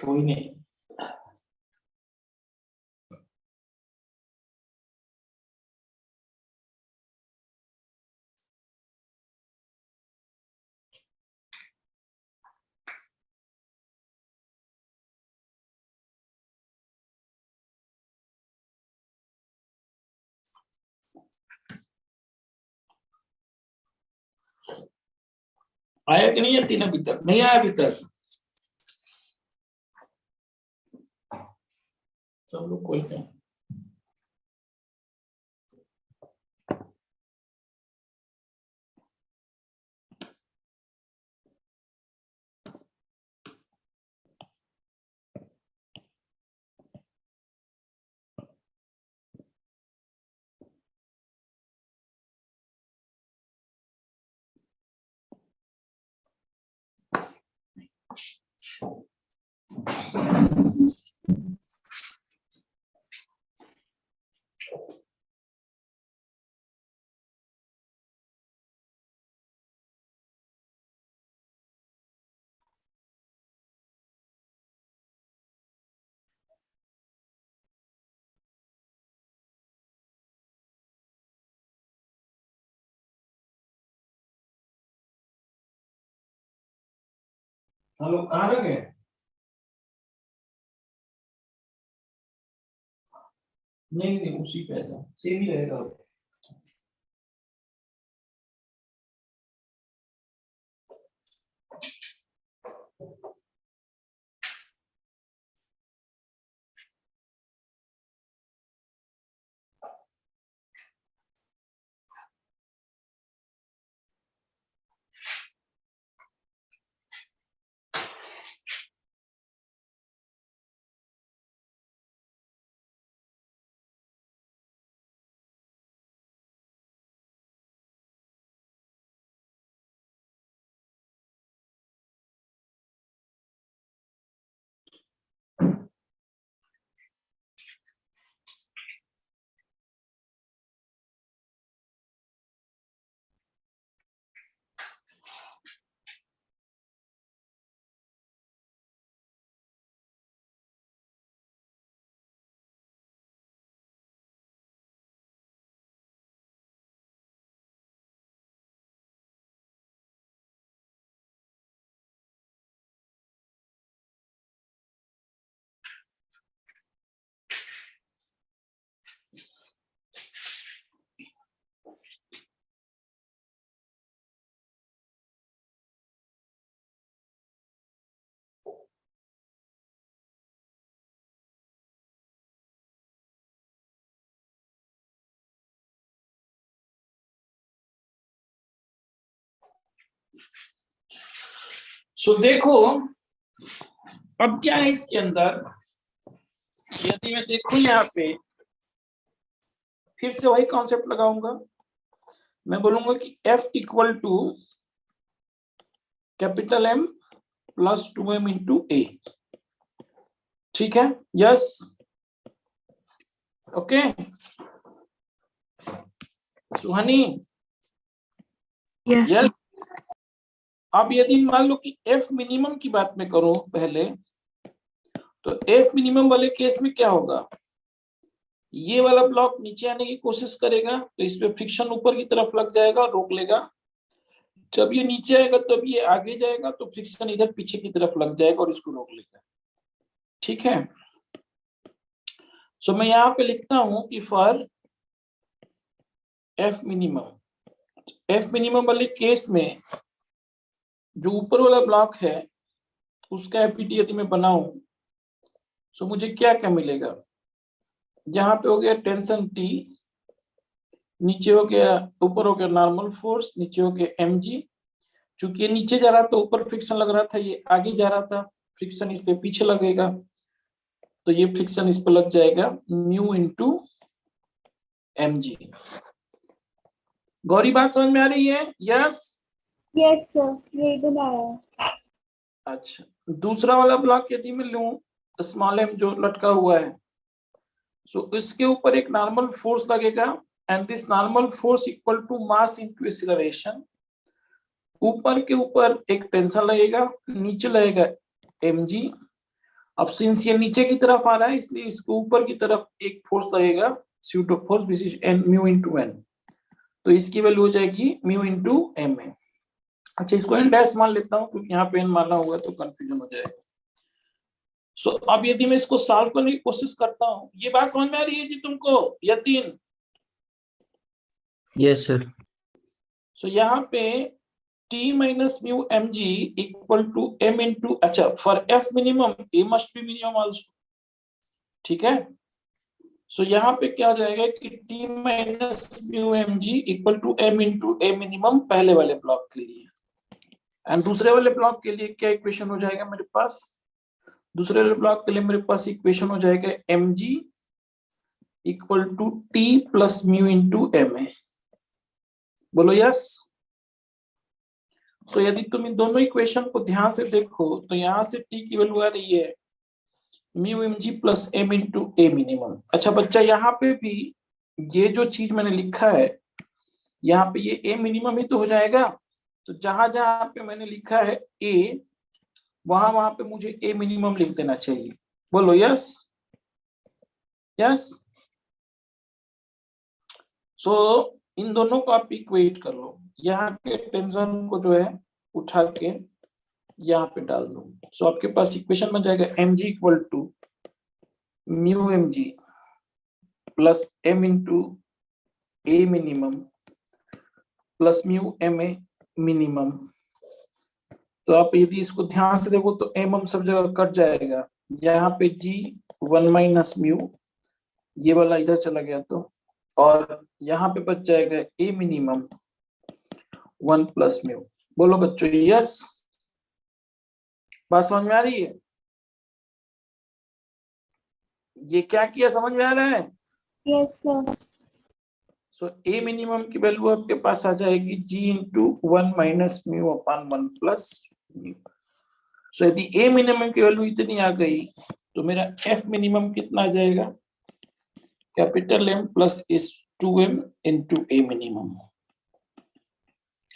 कोई नहीं। आया कि नहीं है 3 अभी तक? नहीं आया अभी तक? सब लोग कोई नहीं। हेलो, कहाँ रह गए? नहीं नहीं, उसी पे था, सेम ही रहेगा। सो देखो अब क्या है इसके अंदर। यदि मैं देखूं यहाँ पे, फिर से वही कॉन्सेप्ट लगाऊंगा। मैं बोलूंगा कि F equal to capital M plus 2M into A। ठीक है? Yes, okay Suhani? यस। अब यदि मान लो कि F मिनिमम की बात में करूं पहले, तो F मिनिमम वाले केस में क्या होगा? ये वाला ब्लॉक नीचे आने की कोशिश करेगा तो इस पे फ्रिक्शन ऊपर की तरफ लग जाएगा और रोक लेगा। जब ये नीचे आएगा तब ये आगे जाएगा तो फ्रिक्शन इधर पीछे की तरफ लग जाएगा और इसको रोक लेगा। ठीक है? सो मैं यहाँ पे लिखता हूं कि फॉर F मिनिमम वाले केस में जो ऊपर वाला ब्लॉक है उसका एफपीटी यदि मैं बनाऊं, सो मुझे क्या क्या मिलेगा? यहाँ पे हो गया टेंशन T, नीचे हो गया, ऊपर हो गया नॉर्मल फोर्स, नीचे हो गया mg। चूंकि ये नीचे जा रहा था ऊपर फ्रिक्शन लग रहा था, ये आगे जा रहा था फ्रिक्शन इस पे पीछे लगेगा, तो ये फ्रिक्शन इस पे लग जाएगा म्यू इंटू mg। गौरी बात समझ में आ रही है? यस यस सर, ये इधर आया। अच्छा, दूसरा वाला ब्लॉक यदि मैं लूं स्मॉल m जो लटका हुआ है, सो इसके ऊपर एक नॉर्मल फोर्स लगेगा and this normal force equal to mass into acceleration. ऊपर के ऊपर एक टेंशन लगेगा, नीचे लगेगा mg, अब सिंस ये नीचे की तरफ आ रहा है इसलिए इसको ऊपर की तरफ एक फोर्स लगेगा, suit of force which is N mu into N. तो इसकी वैल्यू हो जाएगी म्यू इंटू एम ए। अच्छा इसको एन डैश मान लेता हूँ क्योंकि यहाँ पे एन माना हुआ तो कंफ्यूजन हो जाएगा। सो अब यदि मैं इसको सॉल्व करने की कोशिश करता हूँ, ये बात समझ में आ रही है जी तुमको यतीन? Yes sir. सो यहाँ पे t minus mu m g equal to m into, अच्छा for f minimum a must be minimum also, ठीक है। सो यहाँ पे क्या हो जाएगा कि t minus mu m g equal to m into a minimum पहले वाले ब्लॉक के लिए, एंड दूसरे वाले ब्लॉक के लिए क्या इक्वेशन हो जाएगा मेरे पास? दूसरे वाले ब्लॉक के लिए मेरे पास इक्वेशन हो जाएगा m g equal to T plus mu into m a. बोलो यस। तो यदि तुम इन दोनों इक्वेशन को ध्यान से देखो तो यहाँ से टी की वैल्यू आ रही है mu m g plus m into a minimum. अच्छा बच्चा यहाँ पे भी ये जो चीज मैंने लिखा है यहाँ पे ये ए मिनिमम ही तो हो जाएगा। तो जहां जहां पे मैंने लिखा है ए वहां वहां पे मुझे ए मिनिमम लिख देना चाहिए। बोलो यस यस। सो इन दोनों को आप इक्वेट कर लो, यहाँ के टेंशन को जो है उठा के यहाँ पे डाल दो। सो आपके पास इक्वेशन बन जाएगा m g equal to mu m g plus m into a minimum plus mu m a minimum. तो आप यदि इसको ध्यान से देखो तो एम एम सब जगह कट जाएगा, यहाँ पे जी वन माइनस म्यू, ये वाला इधर चला गया तो, और यहाँ पे बच जाएगा ए मिनिमम वन प्लस म्यू। बोलो बच्चों यस। बात समझ में आ रही है? ये क्या किया समझ में आ रहा है? Yes, sir. So a minimum की वैल्यू आपके पास आ जाएगी g into one minus mu upon one plus mu. So यदि ए मिनिमम की वैल्यू इतनी आ गई तो मेरा एफ मिनिमम कितना आ जाएगा? कैपिटल एम प्लस इस two m into a minimum.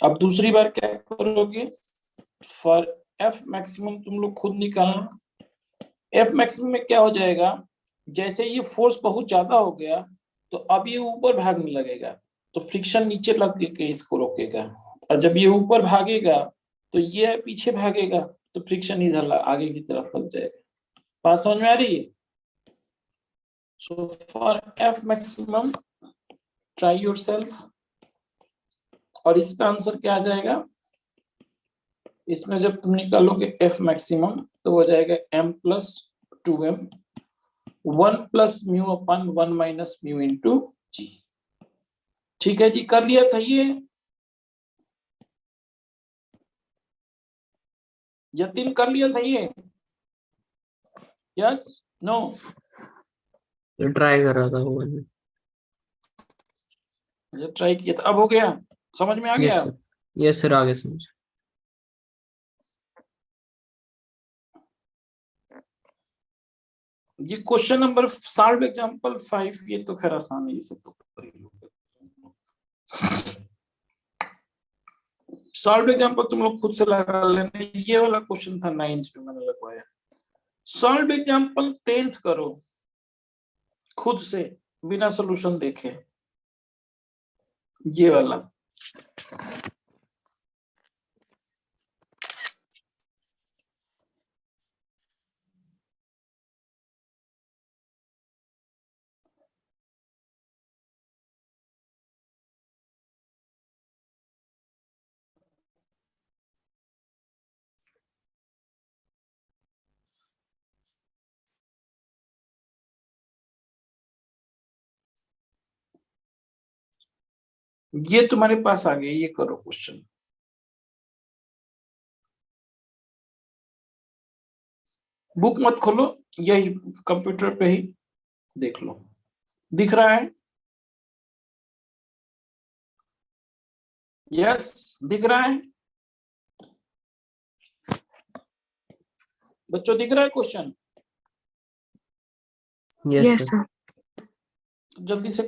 अब दूसरी बार क्या करोगे? फॉर एफ मैक्सिमम तुम लोग खुद निकालना। एफ मैक्सिमम में क्या हो जाएगा, जैसे ये फोर्स बहुत ज्यादा हो गया तो अब ये ऊपर भागने लगेगा तो फ्रिक्शन नीचे लग के इसको रोकेगा, और जब ये ऊपर भागेगा तो ये पीछे भागेगा तो फ्रिक्शन इधर आगे की तरफ लग जाएगा। बात समझ में आ रही है? So for F maximum try yourself, और इसका आंसर क्या आ जाएगा? इसमें जब तुम निकालोगे एफ मैक्सिमम तो हो जाएगा m plus two m one plus mu upon one minus mu into g. ठीक है जी, कर लिया था ये यतीन? कर लिया था ये? Yes no? ट्राई कर रहा था वो। ट्राई किया था, अब हो गया? समझ में आ यस गया? सर। यस सर, आगे समझ। ये क्वेश्चन नंबर सॉल्व एग्जांपल 5, ये तो खैर आसान है, ये सब तो कर ही लोगे। सॉल्व एग्जांपल तुम लोग खुद से लगा लेना, ये वाला क्वेश्चन था 9th में मैंने लगवाया। सॉल्व एग्जांपल 10th करो खुद से बिना सॉल्यूशन देखे, ये वाला। ये तुम्हारे पास आ गया, ये करो क्वेश्चन। बुक मत खोलो, यही कंप्यूटर पे ही देख लो। दिख रहा है? यस दिख रहा है बच्चों? दिख रहा है क्वेश्चन? Yes sir. जल्दी से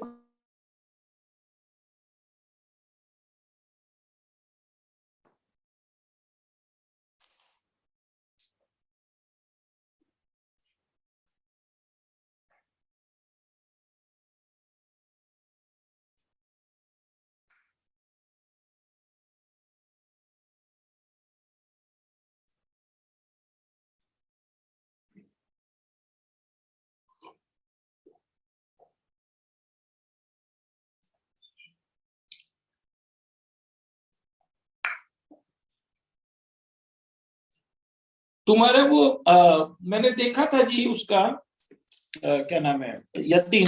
तुम्हारा वो मैंने देखा था जी उसका क्या नाम है, यतीम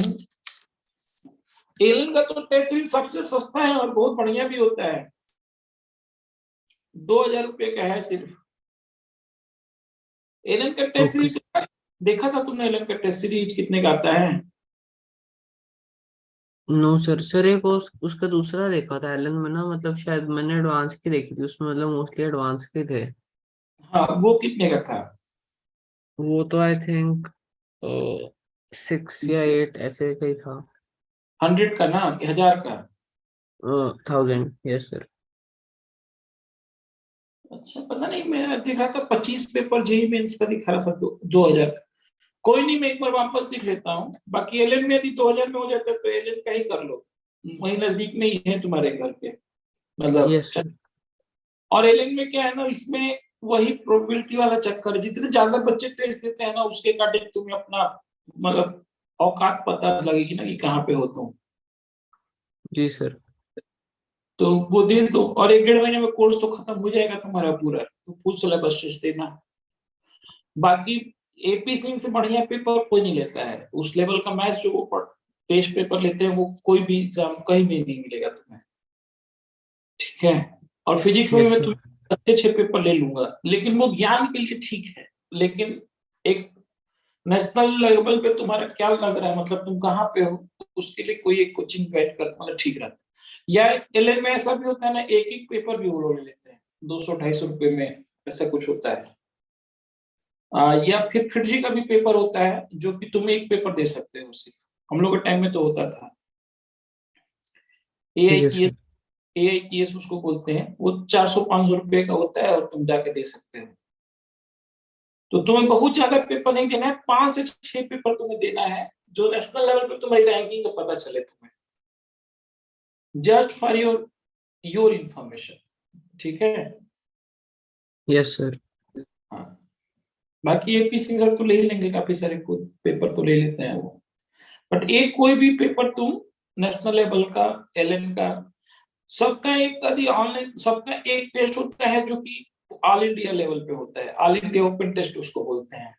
एलन का तो टेस्ट सीरीज सबसे सस्ता है और बहुत बढ़िया भी होता है, 2000 रुपये का है सिर्फ। एलन का टेस्ट ओके सीरीज देखा था तुमने? एलन का टेस्ट सीरीज कितने का आता है? नो सर, सर एक उसका दूसरा देखा था एलन में ना, मतलब शायद मैंने एडवांस की देखी थी उसमें, मतलब मोस्टली एडवांस के थे। हाँ, वो कितने का था? वो तो आई थिंक 6 या 8 ऐसे का ही था। 100 का ना कि 1000 का? 1000, यस सर। अच्छा, पता नहीं, मैं देख रहा था 25 पेपर जेई मेंस का दिखा रहा था 2000। कोई नहीं, मैं एक बार वापस देख लेता हूँ। बाकी एलएन में यदि 2000 में हो जाता है तो एलएन का ही कर लो, वही नजदीक में ही है तुम्हारे घर के, मतलब यस सर। और एलएन में क्या है ना, इसमें वही प्रोबेबिलिटी वाला चक्कर है, जितने ज्यादा बच्चे टेस्ट देते हैं ना उसके अकॉर्डिंग तुम्हें अपना मतलब औकात पता लगेगी ना कि कहाँ पे हो तुम। जी सर। तो वो दे दो और 1 डेढ़ महीने में कोर्स तो खत्म हो जाएगा तुम्हारा पूरा, तो फुल सिलेबस टेस्ट देना। बाकी एपी सिंह से बढ़िया पेपर कोई नहीं लेता है, उस लेवल का मैथ्स जो वो टेस्ट पेपर लेते हैं वो कोई भी एग्जाम कहीं भी नहीं मिलेगा तुम्हें, ठीक है। और फिजिक्स में भी यस मैं सर। तुम्हें अच्छे अच्छे पेपर ले लूंगा, लेकिन वो ज्ञान के लिए ठीक है, लेकिन एक नेशनल लेवल पे तुम्हारा क्या लग रहा है, मतलब तुम कहाँ पे हो, तो उसके लिए कोई एक कोचिंग गाइड कर मतलब ठीक रहता है। या एलएन में ऐसा भी होता है ना, एक एक पेपर भी वो लोग ले लेते हैं 200-250 रुपए में, ऐसा कुछ होता है। या फिर जी का भी पेपर होता है जो कि तुम एक पेपर दे सकते हो सिर्फ, हम लोग के टाइम में तो होता था ठीक है एआईटीएस। सर। एआईटीएस उसको बोलते हैं, वो 400-500 रुपए का होता है और तुम जाके दे सकते हो। तो तुम्हें बहुत ज्यादा पेपर नहीं देना है, 5 से 6 पेपर तुम्हें देना है जो नेशनल लेवल पे तुम्हारी रैंकिंग का पता चले तुम्हें, जस्ट फॉर योर इंफॉर्मेशन, ठीक है। Yes sir. हाँ, बाकी एपी सिंह सर तो ले ही लेंगे, काफी सारे पेपर तो ले लेते हैं वो। बट एक कोई भी पेपर तुम नेशनल लेवल का, एलएन का, सबका एक यदि ऑनलाइन, सबका एक टेस्ट होता है जो कि ऑल इंडिया लेवल पे होता है, ऑल इंडिया ओपन टेस्ट उसको बोलते हैं।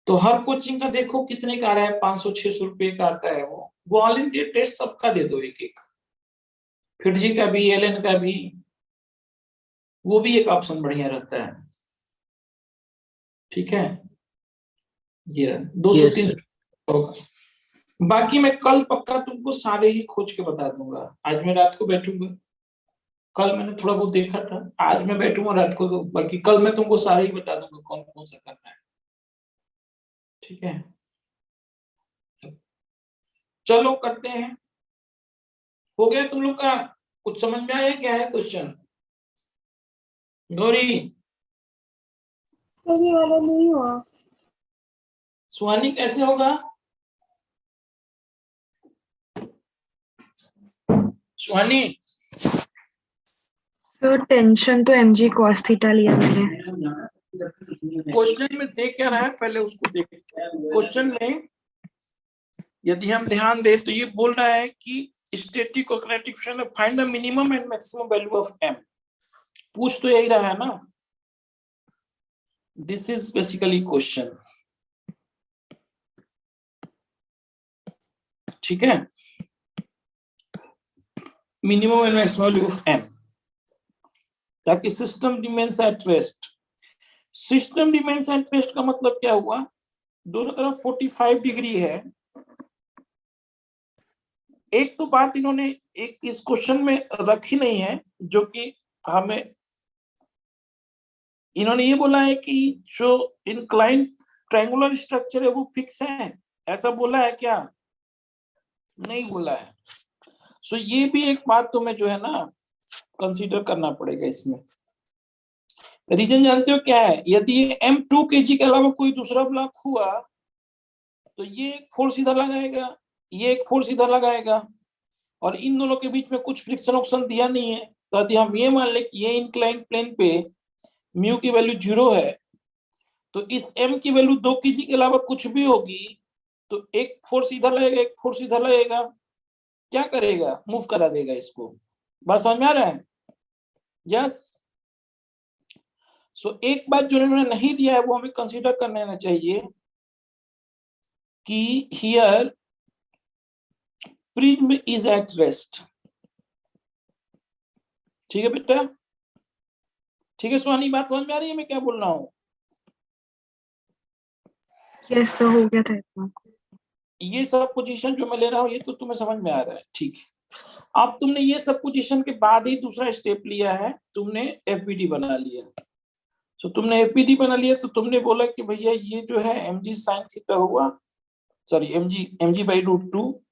तो हर कोचिंग का देखो कितने का आ रहा है, 500-600 रुपए का आता है वो ऑल इंडिया टेस्ट सबका दे दो एक एक, फिर जी का भी, एलएन का भी, वो भी एक ऑप्शन बढ़िया रहता है, ठीक है। ये दो सौ यस तीन सर। सौ होगा। बाकी मैं कल पक्का तुमको सारे ही खोज के बता दूंगा, आज मैं रात को बैठूंगा, कल मैंने थोड़ा बहुत देखा था, आज मैं बैठूंगा रात को, तो बाकी कल मैं तुमको सारे ही बता दूंगा कौन कौन सा करना है, ठीक है। चलो करते हैं, हो गया तुम लोग का? कुछ समझ में आया क्या है क्वेश्चन? गौरी, सर ये वाला नहीं हुआ। सुहानी कैसे होगा? सुहानी, सर टेंशन तो mg cos थीटा लिया मैंने। क्वेश्चन में देख क्या रहा है पहले उसको देख। क्वेश्चन में यदि हम ध्यान दें तो ये बोल रहा है कि स्टैटिक और किनेटिक फ्रिक्शन में find the minimum and maximum value of m, पूछ तो यही रहा है ना, दिस इज बेसिकली क्वेश्चन, ठीक है। Minimum and maximum value of m, ताकि system remains at rest. System remains at rest का मतलब क्या हुआ, दोनों तरफ 45 डिग्री है। एक तो बात इन्होंने एक इस क्वेश्चन में रखी नहीं है, जो कि हमें इन्होंने ये बोला है कि जो इंक्लाइन ट्रायंगुलर स्ट्रक्चर है वो फिक्स है, ऐसा बोला है क्या? नहीं बोला है। सो ये भी एक बात तुम्हें जो है ना कंसीडर करना पड़ेगा इसमें। रीजन जानते हो क्या है, यदि ये M2 kg के अलावा कोई दूसरा ब्लॉक हुआ तो ये एक फोर्स इधर लगाएगा, ये एक फोर्स इधर लगाएगा, और इन दोनों के बीच में कुछ फ्रिक्शन ऑप्शन दिया नहीं है। तो यदि हम ये मान ले कि ये इंक्लाइन प्लेन पे म्यू की वैल्यू 0 है, तो इस m की वैल्यू 2 kg के अलावा कुछ भी होगी, तो एक फोर्स इधर लगेगा, एक फोर्स इधर लगेगा, क्या करेगा, मूव करा देगा इसको। बस समझ में आ रहा है? यस। सो एक बात जो इन्होंने नहीं दिया है वो हमें कंसीडर कर लेना चाहिए कि here prism is at rest. ठीक है बेटा, ठीक है सुहानी, बात समझ में आ रही है मैं क्या बोल रहा हूँ? यस सर, हो गया था इतना। ये सब पोजीशन जो मैं ले रहा हूँ ये तो तुम्हें समझ में आ रहा है, ठीक है। अब तुमने ये सब पोजीशन के बाद ही दूसरा स्टेप लिया है, तुमने एफबीडी बना लिया। तो तुमने एफबीडी बना लिया तो तुमने बोला कि भैया ये जो है mg sin थीटा हुआ, sorry mg by root two,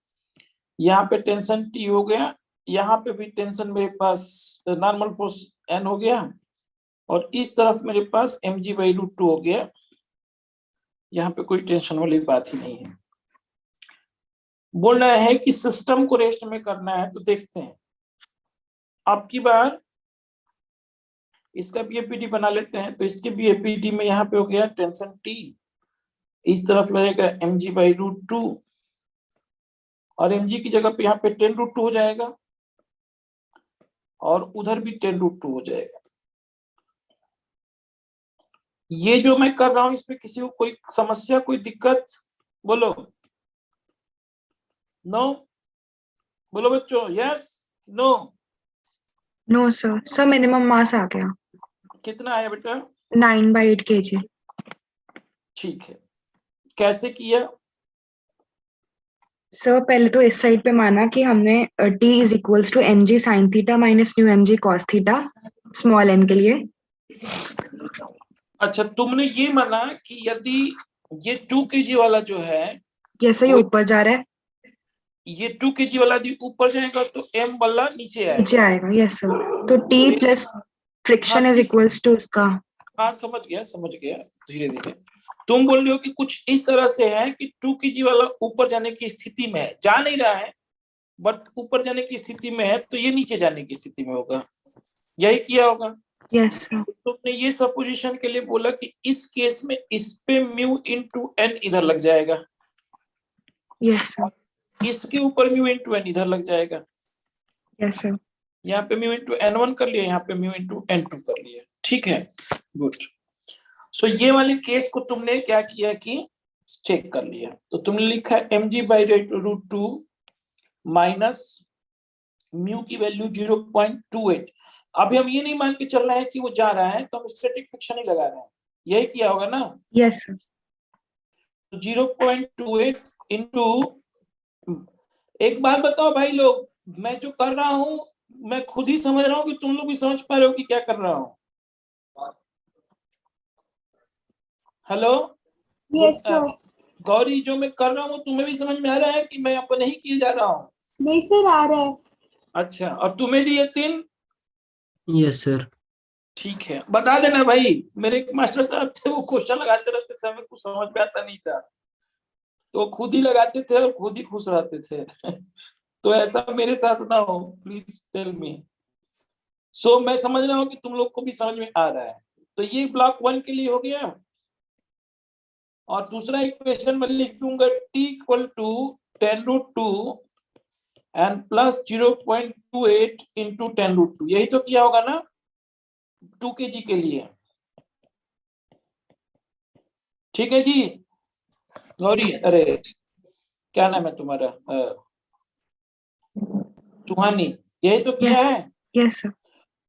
यहाँ पे टेंशन t हो गया, यहाँ पे भी टेंशन मेरे पास नॉर्मल फोर्स n हो गया, और इस तरफ मेरे पास mg बाई रूट टू हो गया। यहाँ पे कोई टेंशन वाली बात ही नहीं है। बोलना है कि सिस्टम को रेस्ट में करना है, तो देखते हैं अब की बार इसका भी एपीडी बना लेते हैं। तो इसके भी एपीडी में यहाँ पे हो गया टेंशन टी, इस तरफ लगेगा mg बाई रूट टू, और mg की जगह पे यहाँ पे 10 रूट टू हो जाएगा, और उधर भी 10 रूट टू हो जाएगा। ये जो मैं कर रहा हूं इसमें किसी को कोई समस्या, कोई दिक्कत? बोलो नो, बोलो बच्चों yes no. No sir, sir minimum mass आ गया कितना आया बेटा? 9/8 kg। ठीक है, कैसे किया? सर पहले तो इस साइड पे माना कि हमने t is equals to mg sin theta minus mu mg cos theta small m के लिए। अच्छा, तुमने ये माना कि यदि ये 2 kg वाला जो है, जैसे ये ऊपर जा रहा है ये 2 kg वाला यदि ऊपर जाएगा तो m वाला नीचे नीचे आएगा। आएगा। यस सर, तो t plus friction is equals to उसका। हाँ समझ गया, धीरे धीरे। तुम बोल रहे हो कि कुछ इस तरह से है कि 2 kg वाला ऊपर जाने की स्थिति में है, जा नहीं रहा है बट ऊपर जाने की स्थिति में है, तो ये नीचे जाने की स्थिति में होगा, यही किया होगा। Yes sir. तुमने ये सपोजिशन के लिए बोला कि इस केस में इस पे म्यू इंटू एन इधर लग जाएगा, यस सर। इसके ऊपर म्यू इंटू एन इधर लग जाएगा। Yes sir. यहाँ पे म्यू इंटू एन वन कर लिया, यहाँ पे म्यू इंटू एन टू कर लिया, ठीक है गुड। सो ये वाले केस को तुमने क्या किया कि चेक कर लिया, तो तुमने लिखा mg by root two minus mu की वैल्यू 0.28। अभी हम ये नहीं मान के चल रहे हैं कि वो जा रहा है, तो हम स्टैटिक फ्रिक्शन ही लगा रहे हैं, यही किया होगा ना? Yes sir. तो 0.28 इंटू, एक बात बताओ भाई लोग, मैं जो कर रहा हूं मैं खुद ही समझ रहा हूं कि तुम लोग भी समझ पा रहे हो कि क्या कर रहा हूं? Hello yes sir. गौरी, जो मैं कर रहा हूँ तुम्हें भी समझ में आ रहा है कि मैं अपने ही किए जा रहा हूँ? नहीं सर, आ रहा है। अच्छा, और तुम्हें भी यकीन? Yes sir. ठीक है, बता देना भाई, मेरे एक मास्टर साहब थे, वो क्वेश्चन लगाते रहते थे, हमें कुछ समझ में आता नहीं था, तो खुद ही लगाते थे और खुद ही खुश रहते थे। तो ऐसा मेरे साथ ना हो, प्लीज टेल मी। सो मैं समझ रहा हूँ कि तुम लोग को भी समझ में आ रहा है। तो ये ब्लॉक 1 के लिए हो गया, और दूसरा इक्वेशन मैं लिख दूंगा t equal to 10 root two and plus 0.28 into 10 root two, यही तो किया होगा ना 2 kg के लिए? ठीक है जी गौरी, अरे क्या नाम है तुम्हारा? चुहानी, यही तो किया है। Yes sir.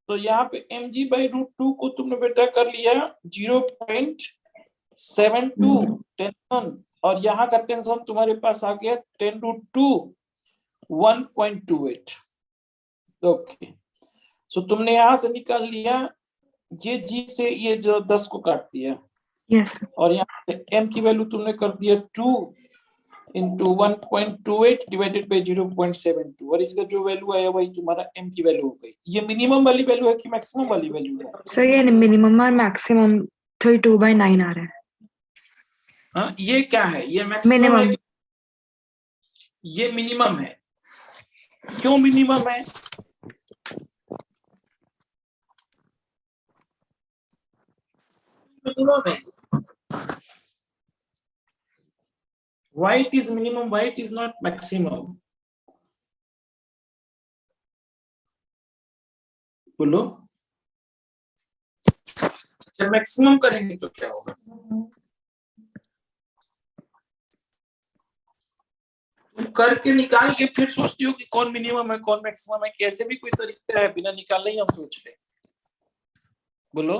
तो यहाँ पे mg बाई रूट टू को तुमने बेटा कर लिया 0.72 टेंशन, और यहाँ का टेंशन तुम्हारे पास आ गया 10 रूट टू 1.28। ओके, सो तुमने यहाँ से निकाल लिया, ये g से ये जो 10 को काट दिया, यस सर। और यहाँ पे m की वैल्यू तुमने कर दिया 2 इंटू 1.28 डिवाइडेड बाई 0.72, और इसका जो वैल्यू आया वही तुम्हारा m की वैल्यू हो गई। ये मिनिमम वाली वैल्यू है कि मैक्सिमम वाली वैल्यू है? सर ये मिनिमम और मैक्सिमम 32/9 आ रहा है। हाँ, ये क्या है? ये मैक्सिमम है मिनिमम। कि ये मिनिमम है? क्यों मिनिमम है? मिनिमम है, why it is minimum, why it is not maximum? बोलो। जब मैक्सिमम करेंगे तो क्या होगा? तुम करके निकाल के फिर सोचती हो कि कौन मिनिमम है कौन मैक्सिमम है, कैसे भी कोई तरीका है, बिना निकाले ही हम सोच रहे। बोलो।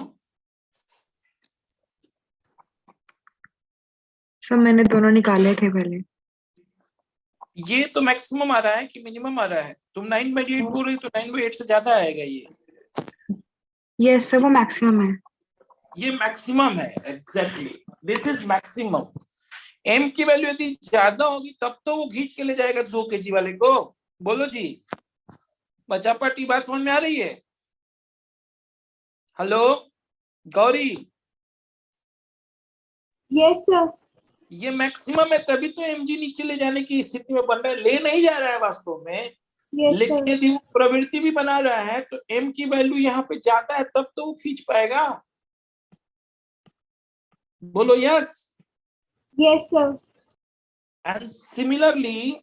सर मैंने दोनों निकाले थे पहले। ये तो मैक्सिमम आ रहा है कि मिनिमम आ रहा है? तुम 9/8 बोल रही तो 9/8 से ज्यादा आएगा ये। यस सर, वो मैक्सिमम है। ये मैक्सिमम है, exactly this is maximum. M की वैल्यू यदि ज्यादा होगी तब तो वो खींच के ले जाएगा 2 kg वाले को। बोलो जी, बचा पार्टी बात समझ में आ रही है? Hello Gauri, yes sir. ये मैक्सिमम है तभी तो एमजी नीचे ले जाने की स्थिति में बन रहा है, ले नहीं जा रहा है वास्तव में। यस लेकिन सर। यदि वो प्रवृत्ति भी बना रहा है तो एम की वैल्यू यहाँ पे ज्यादा है तब तो वो खींच पाएगा। बोलो yes. Yes sir. And similarly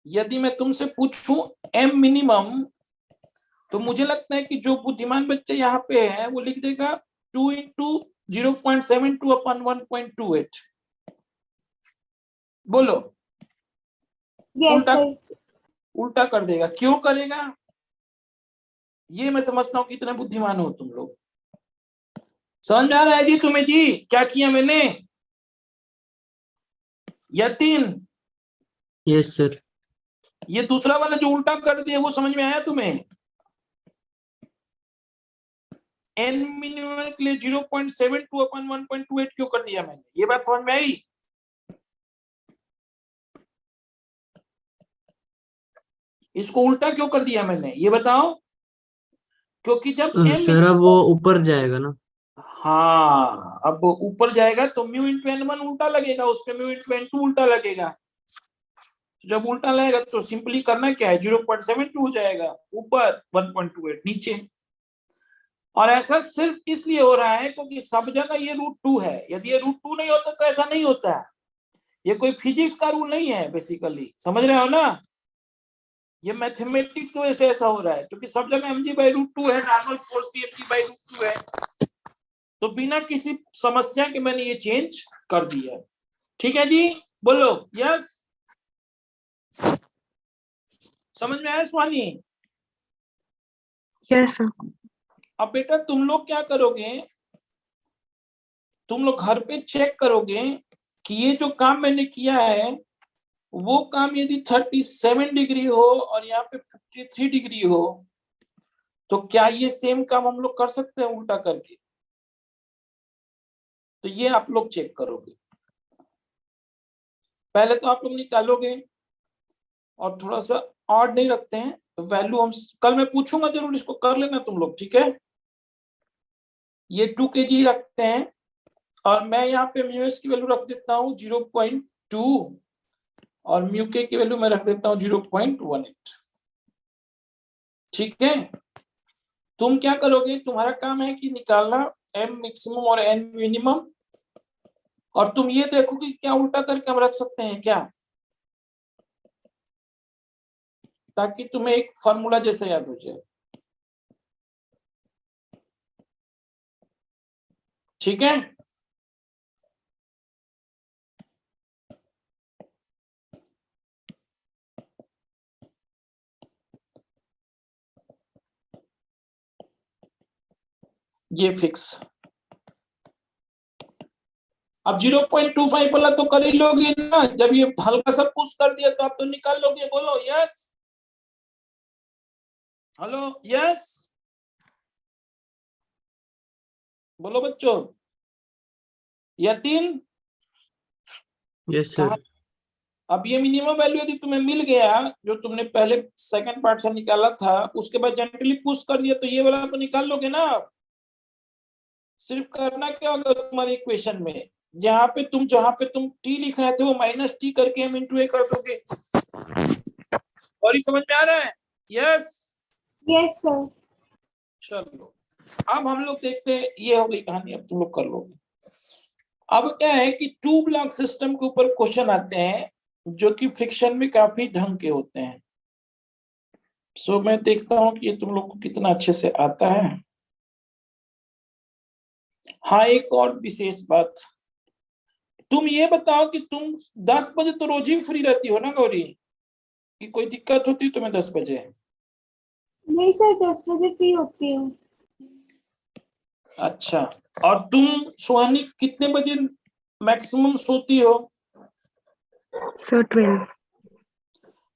यदि मैं तुमसे पूछूं एम मिनिमम, तो मुझे लगता है कि जो बुद्धिमान बच्चे यहाँ पे है वो लिख देगा 2 इंटू 0.72 अपन 1.28। बोलो। यस उल्टा सर। उल्टा कर देगा। क्यों करेगा? ये मैं समझता हूँ कितने बुद्धिमान हो तुम लोग। समझ में आ रहा है जी तुम्हें जी क्या किया मैंने? Yatin, yes sir. ये दूसरा वाला जो उल्टा कर दिया वो समझ में आया तुम्हें? एन मिनिमम के लिए 0.72 अपन 1.28 क्यों कर दिया मैंने? ये बात समझ में आई? इसको उल्टा क्यों कर दिया मैंने ये बताओ? क्योंकि जब एम सर अब वो ऊपर जाएगा ना। हाँ, अब ऊपर जाएगा तो म्यू इंटू n1 उल्टा लगेगा, उस पे म्यू इंटू n2 उल्टा लगेगा। जब उल्टा लगेगा तो सिंपली करना क्या है, 0.72 हो जाएगा ऊपर, 1.28 नीचे। और ऐसा सिर्फ इसलिए हो रहा है क्योंकि सब जगह ये √2 है। यदि ये √2 नहीं होता तो ऐसा नहीं होता। ये कोई फिजिक्स का रूल नहीं है बेसिकली, समझ रहे हो ना? ये मैथमेटिक्स की वजह से ऐसा हो रहा है क्योंकि सब जगह mg/√2 है, नॉर्मल फोर्स भी mg/√2 है। तो बिना किसी समस्या के मैंने ये चेंज कर दिया। ठीक है जी, बोलो यस। समझ में आया स्वानी? Yes sir. अब बेटा तुम लोग क्या करोगे, तुम लोग घर पे चेक करोगे कि ये जो काम मैंने किया है वो काम यदि 37 डिग्री हो और यहाँ पे 53 डिग्री हो तो क्या ये सेम काम हम लोग कर सकते हैं उल्टा करके? तो ये आप लोग चेक करोगे। पहले तो आप लोग निकालोगे और थोड़ा सा ऑड नहीं रखते हैं वैल्यू, हम कल मैं पूछूंगा जरूर, इसको कर लेना तुम लोग, ठीक है? ये 2 kg रखते हैं और मैं यहाँ पे म्यूएस की वैल्यू रख देता हूँ 0.2 और म्यू के की वैल्यू मैं रख देता हूँ 0.18। ठीक है, तुम क्या करोगे, तुम्हारा काम है कि निकालना एम मैक्सिमम और एन मिनिमम, और तुम ये देखो कि क्या उल्टा करके हम रख सकते हैं क्या, ताकि तुम्हें एक फॉर्मूला जैसे याद हो जाए। ठीक है, ये फिक्स। अब 0.25 वाला तो कर ही लोगे ना, जब ये हल्का सा पुश कर दिया तो आप तो निकाल लोगे। बोलो यस। हेलो यस, बोलो बच्चों। यतीन यस कहा? सर। अब ये मिनिमम वैल्यू यदि तुम्हें मिल गया जो तुमने पहले सेकंड पार्ट से निकाला था, उसके बाद जेंटली पुश कर दिया तो ये वाला तो निकाल लोगे ना आप। सिर्फ करना क्या होगा तुम्हारी इक्वेशन में, जहां पे तुम टी लिख रहे थे वो -t करके m इंटू ए कर दोगे। और ये समझ में आ रहा है? यस। Yes sir. चलो अब हम लोग देखते हैं, ये हो गई कहानी, अब तुम लोग कर लोगे। अब क्या है कि 2 ब्लॉक सिस्टम के ऊपर क्वेश्चन आते हैं जो कि फ्रिक्शन में काफी ढंग के होते हैं। सो मैं देखता हूं कि ये तुम लोग को कितना अच्छे से आता है। हाँ, एक और विशेष बात, तुम ये बताओ कि तुम 10 बजे तो रोज ही फ्री रहती हो ना गौरी, कि कोई दिक्कत होती है तुम्हें 10 बजे? नहीं सर, 10 बजे फ्री होती हूँ। अच्छा, और तुम सुहानी कितने बजे मैक्सिमम सोती हो? सर 12।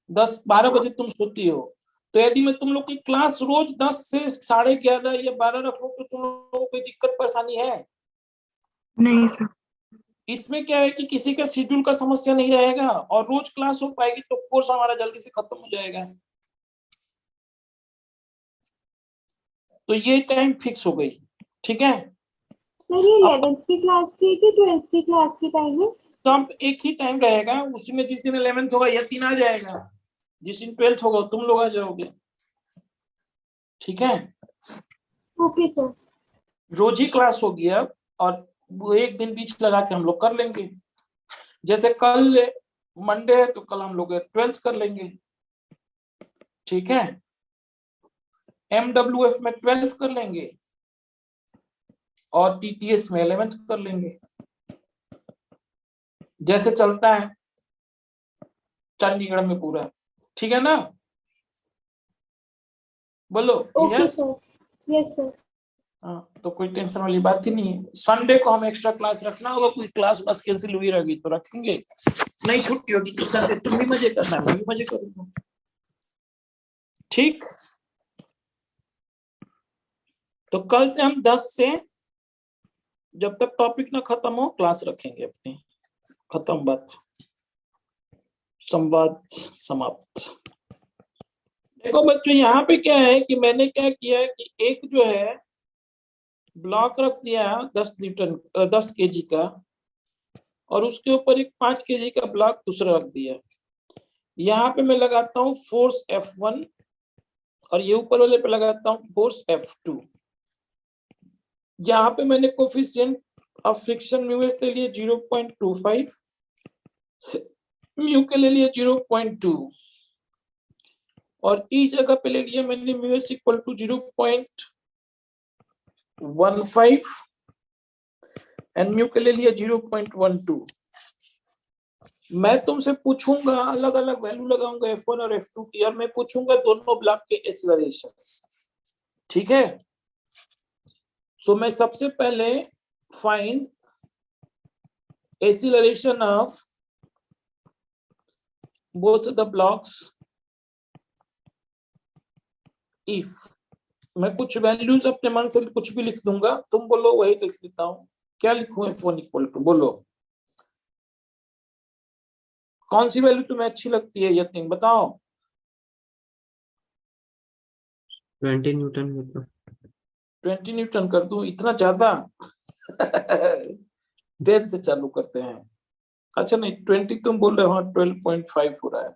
10-12 बजे तुम सोती हो। तो यदि मैं तुम लोग की क्लास रोज 10 से 11:30 या 12 रखूं तो तुम लोगों को कोई दिक्कत परेशानी है? नहीं सर। इसमें क्या है कि किसी का शेड्यूल का समस्या नहीं रहेगा और रोज क्लास हो पाएगी तो कोर्स हमारा जल्दी से खत्म हो जाएगा। तो ये टाइम फिक्स हो गई, ठीक है? सर ये 11th की क्लास की कि 12th की क्लास की टाइम है? तो अब एक ही टाइम रहेगा, उसमें जिस दिन 11th होगा यह 3 आ जाएगा, जिस दिन 12th होगा तुम लोग आ जाओगे, ठीक है? Okay sir. रोज ही क्लास होगी अब, और वो एक दिन बीच लगा के हम लोग कर लेंगे। जैसे कल मंडे है तो कल हम लोग 12th कर लेंगे, ठीक है? MWF में 12th कर लेंगे और TTS में 11th कर लेंगे, जैसे चलता है चंडीगढ़ में पूरा, ठीक है ना? बोलो okay yes. Sir. Yes sir. हाँ, तो कोई टेंशन वाली बात ही नहीं है। संडे को हम एक्स्ट्रा क्लास रखना होगा, कोई क्लास बस कैंसिल हुई रहेगी तो रखेंगे, नहीं छुट्टी होगी तो संडे तुम भी मजे करना, मैं भी मजे करूंगा, ठीक? तो कल से हम 10 से, जब तक टॉपिक ना खत्म हो क्लास रखेंगे अपनी, खत्म बात, संवाद समाप्त। देखो बच्चों, यहाँ पे क्या है कि मैंने क्या किया है कि एक जो है ब्लॉक रख दिया 10 kg का, और उसके ऊपर एक 5 kg का ब्लॉक दूसरा रख दिया। यहाँ पे मैं लगाता हूँ फोर्स F1 और ये ऊपर वाले पे लगाता हूँ फोर्स F2। यहाँ पे मैंने coefficient of friction mu S ले लिए 0.25, म्यू के ले लिए 0.2, और इस जगह पे ले लिया मैंने mu s equal to 0.15 and mu के ले लिया 0.12। मैं तुमसे पूछूंगा, अलग अलग वैल्यू लगाऊंगा F1 और F2 की, और मैं पूछूंगा दोनों ब्लॉक के एक्सीलरेशन, ठीक है? सो मैं सबसे पहले find acceleration of both the blocks if, मैं कुछ वैल्यूज अपने मन से कुछ भी लिख दूंगा, तुम बोलो वही लिख देता हूं। क्या लिखूं? F1 इक्वल टू, बोलो कौन सी वैल्यू तुम्हें अच्छी लगती है यतीन, बताओ। 20 न्यूटन मतलब। 20 न्यूटन कर दूं? इतना ज्यादा? 10 से चालू करते हैं। अच्छा नहीं, 20 तुम बोल रहे हो, 12.5 हो रहा है,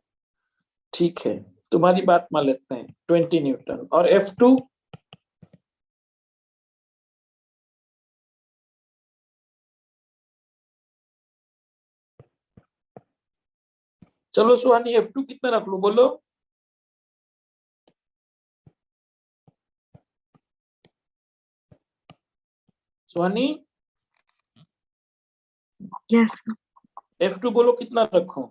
ठीक है, तुम्हारी बात मान लेते हैं 20 न्यूटन। और F2? चलो सुहानी, F2 कितना रख लो, बोलो। सुहानी, यस। F2 बोलो कितना रखूं?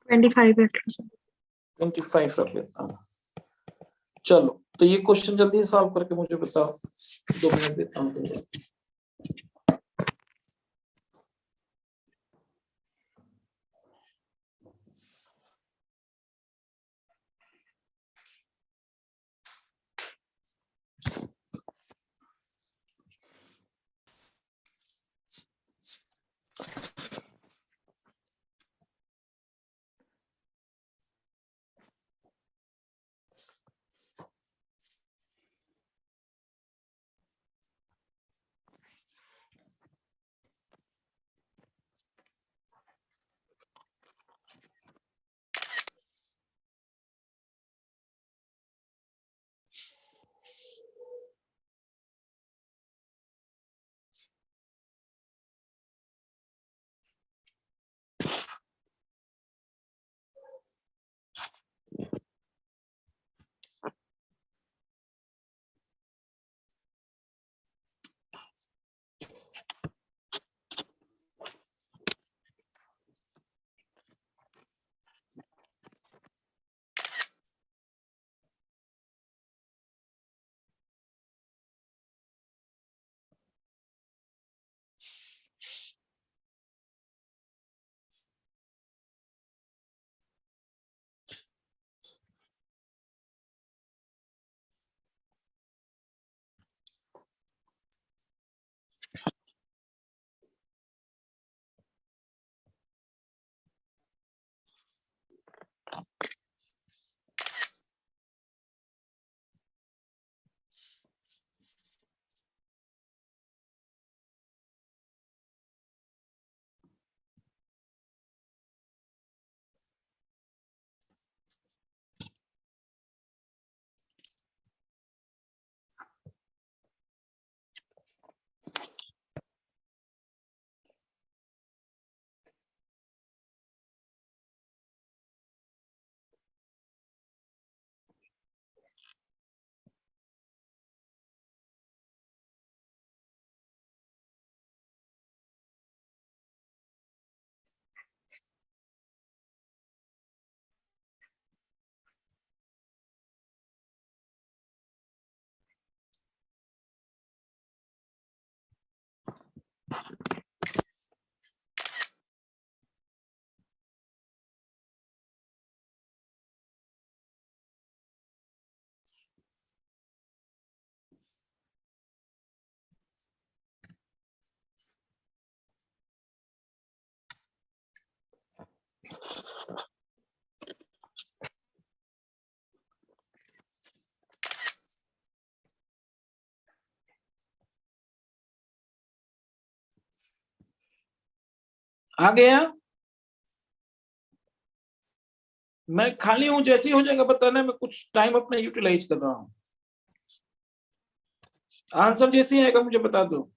25 रख लो सर। 25 रख लेता हूँ। चलो, तो ये क्वेश्चन जल्दी से सॉल्व करके मुझे बताओ, 2 मिनट देता हूँ तुमको। आ गया? मैं खाली हूं, जैसे ही हो जाएगा बताना, मैं कुछ टाइम अपना यूटिलाइज कर रहा हूँ। आंसर जैसे ही आएगा मुझे बता दो।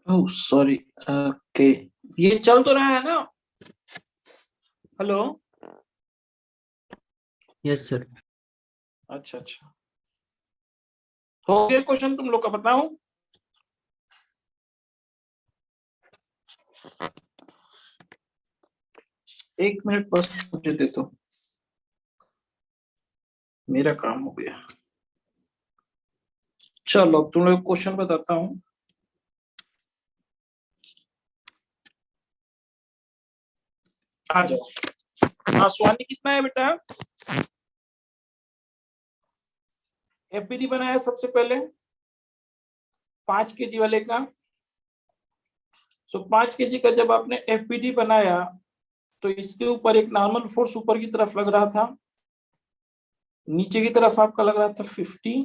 Oh sorry. ओके, ये चल तो रहा है ना? हेलो। Yes sir. अच्छा अच्छा, हो गया क्वेश्चन तुम लोग का? बताऊं? एक मिनट बस मुझे दे दो, मेरा काम हो गया। चलो तुम लोग क्वेश्चन बताता हूँ। आ जाओ। हाँ स्वानी, कितना है बेटा? एफपीडी बनाया सबसे पहले 5 kg वाले का। सो 5 kg का जब आपने एफपीडी बनाया तो इसके ऊपर एक नॉर्मल फोर्स ऊपर की तरफ लग रहा था, नीचे की तरफ आपका लग रहा था 50,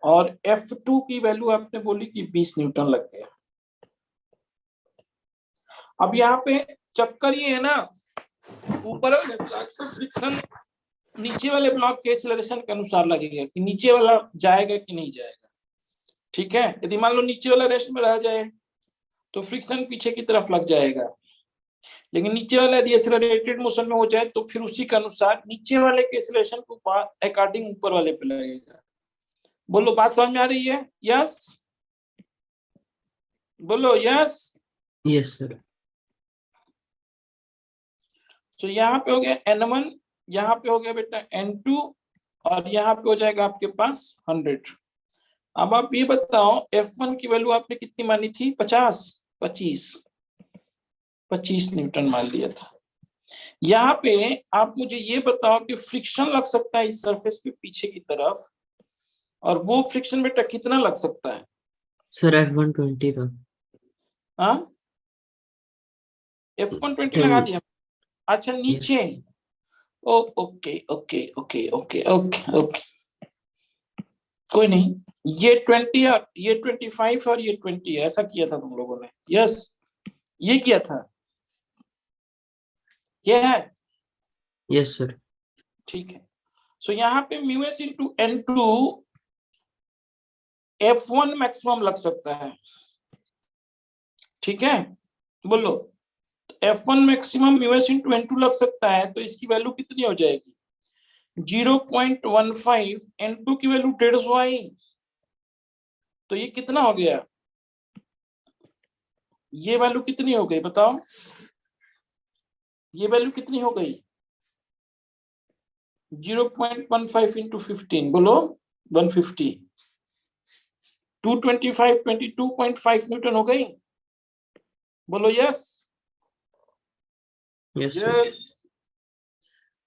और F2 की वैल्यू आपने बोली कि 20 न्यूटन लग गया। अब यहाँ पे चक्कर ये है ना, ऊपर वाले ब्लॉक का फ्रिक्शन नीचे वाले ब्लॉक के एक्सेलरेशन के अनुसार लगेगा कि नीचे वाला जाएगा कि नहीं जाएगा। ठीक है, यदि मान लो नीचे वाला रेस्ट में रह जाए तो फ्रिक्शन पीछे की तरफ लग जाएगा, लेकिन नीचे वाला यदि एक्सेलरेटेड मोशन में हो जाए तो फिर उसी के अनुसार नीचे वाले के एक्सेलरेशन को अकॉर्डिंग ऊपर वाले पे लगेगा। बोलो बात समझ में आ रही है? यस बोलो, यस। Yes sir. तो यहाँ पे हो गया N1, यहाँ पे हो गया बेटा N2, और यहाँ पे हो जाएगा आपके पास 100। अब आप ये बताओ F1 की वैल्यू आपने कितनी मानी थी? 25 न्यूटन मान लिया था। यहाँ पे आप मुझे ये बताओ कि फ्रिक्शन लग सकता है इस सरफेस पे पीछे की तरफ, और वो फ्रिक्शन बेटा कितना लग सकता है? सर F120 था। हाँ, F120 लगा 10। दिया। अच्छा नीचे, oh okay okay okay okay okay okay, कोई नहीं, ये 20 और ये 25 और ये 20 ऐसा किया था तुम लोगों ने। यस, ये किया था, ये है। Yes sir. ठीक है। सो यहाँ पे mu s into N2 F1 maximum लग सकता है। ठीक है, बोलो F1 maximum mu s into N2 लग सकता है, तो इसकी वैल्यू कितनी हो जाएगी? 0.15। N2 की वैल्यू 150 आई, तो ये कितना हो गया? ये वैल्यू कितनी हो गई बताओ? ये वैल्यू कितनी हो गई? 0.15 इंटू 15, बोलो 150। 225 22.5 न्यूटन हो गई, बोलो यस। Yes sir. यस।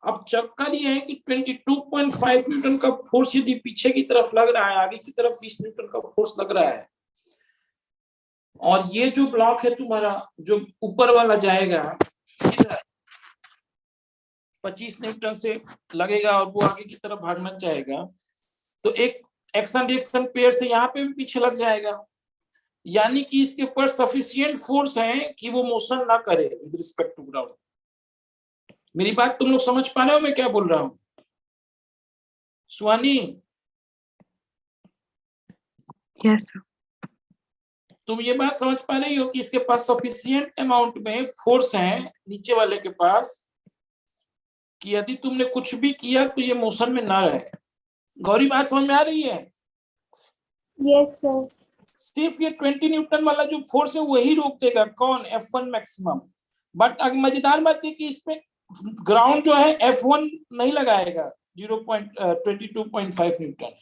अब चक्कर ये है कि 22.5 न्यूटन का फोर्स यदि पीछे की तरफ लग रहा है, आगे की तरफ 20 न्यूटन का फोर्स लग रहा है, और ये जो ब्लॉक है तुम्हारा जो ऊपर वाला जाएगा 25 न्यूटन से लगेगा और वो आगे की तरफ भागना चाहेगा, तो एक एक्शन रिएक्शन पेयर से यहाँ पे भी पीछे लग जाएगा, यानी कि इसके ऊपर सफिशिएंट फोर्स है कि वो मोशन ना करे विद रिस्पेक्ट टू ग्राउंड। मेरी बात तुम लोग समझ पा रहे हो मैं क्या बोल रहा हूं? सुहानी, यस सर। तुम ये बात समझ पा रही हो कि इसके पास सफिशिएंट अमाउंट में फोर्स है नीचे वाले के पास, कि यदि तुमने कुछ भी किया तो ये मोशन में ना रहे। गौरी, बात समझ में आ रही है? Yes sir. सिर्फ ये 20 न्यूटन वाला जो फोर्स है वही रोक देगा। कौन? F1 maximum. बट अगर मजेदार बात है कि इसमें ग्राउंड जो है F1 नहीं लगाएगा 22.5 न्यूटन,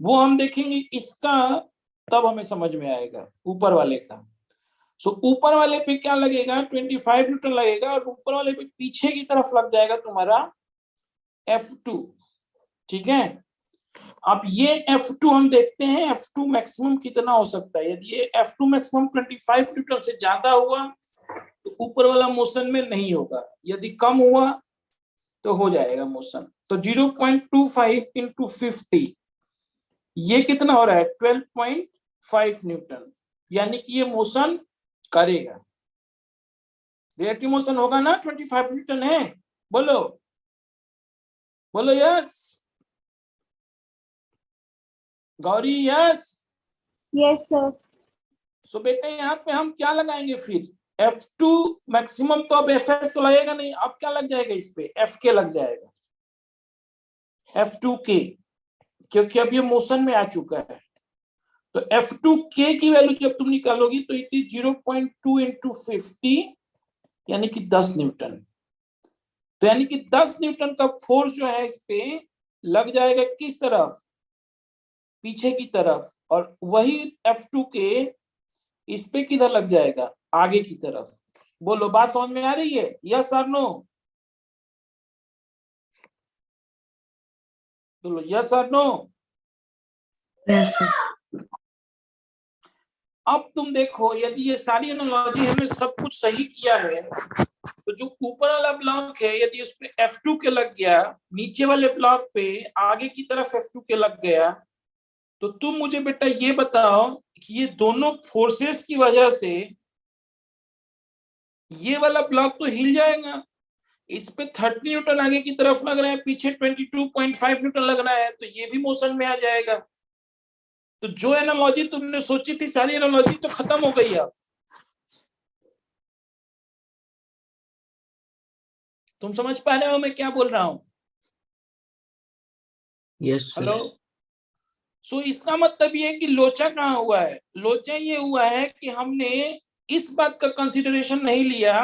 वो हम देखेंगे इसका, तब हमें समझ में आएगा ऊपर वाले का। सो ऊपर वाले पे क्या लगेगा? 25 न्यूटन लगेगा, और ऊपर वाले पे पीछे की तरफ लग जाएगा तुम्हारा F2। ठीक है, अब ये F2 हम देखते हैं F2 मैक्सिमम कितना हो सकता है। यदि ये F2 मैक्सिमम 25 न्यूटन से ज्यादा हुआ तो ऊपर वाला मोशन में नहीं होगा, यदि कम हुआ तो हो जाएगा मोशन। तो 0.25 इंटू 50, ये कितना हो रहा है? 12.5 न्यूटन, यानी कि ये मोशन करेगा। रिलेटिव मोशन होगा ना, 25 न्यूटन है, बोलो बोलो yes. Gauri yes. Yes sir. So बेटा यहाँ पे हम क्या लगाएंगे फिर? F2 मैक्सिमम, तो अब Fs तो लगेगा नहीं, अब क्या लग जाएगा इस पे? Fk लग जाएगा, F2k, क्योंकि अब ये मोशन में आ चुका है। तो F2k की वैल्यू जब तुम निकालोगी तो इट इज 0.2 इंटू 50, यानी कि 10 न्यूटन। तो यानी कि 10 न्यूटन का फोर्स जो है इस पे लग जाएगा किस तरफ? पीछे की तरफ। और वही F2k इस पे किधर लग जाएगा? आगे की तरफ। बोलो, बात समझ में आ रही है? यस और नो? बोलो यस और नो? Yes sir. अब तुम देखो, यदि ये सारी एनालॉजी हमने सब कुछ सही किया है, तो जो ऊपर वाला ब्लॉक है यदि उस पे F2 के लग गया, नीचे वाले ब्लॉक पे आगे की तरफ F2 के लग गया, तो तुम मुझे बेटा ये बताओ कि ये दोनों फोर्सेस की वजह से ये वाला ब्लॉक तो हिल जाएगा। इस पे 30 न्यूटन आगे की तरफ लग रहा है, पीछे 22.5 न्यूटन लग रहा है, तो ये भी मोशन में आ जाएगा। तो जो एनालॉजी तुमने सोची थी सारी एनालॉजी तो खत्म हो गई। अब तुम समझ पा रहे हो मैं क्या बोल रहा हूं? Yes sir. हेलो। सो इसका मतलब ये है कि लोचा कहाँ हुआ है? लोचा ये हुआ है कि हमने इस बात का कंसिडरेशन नहीं लिया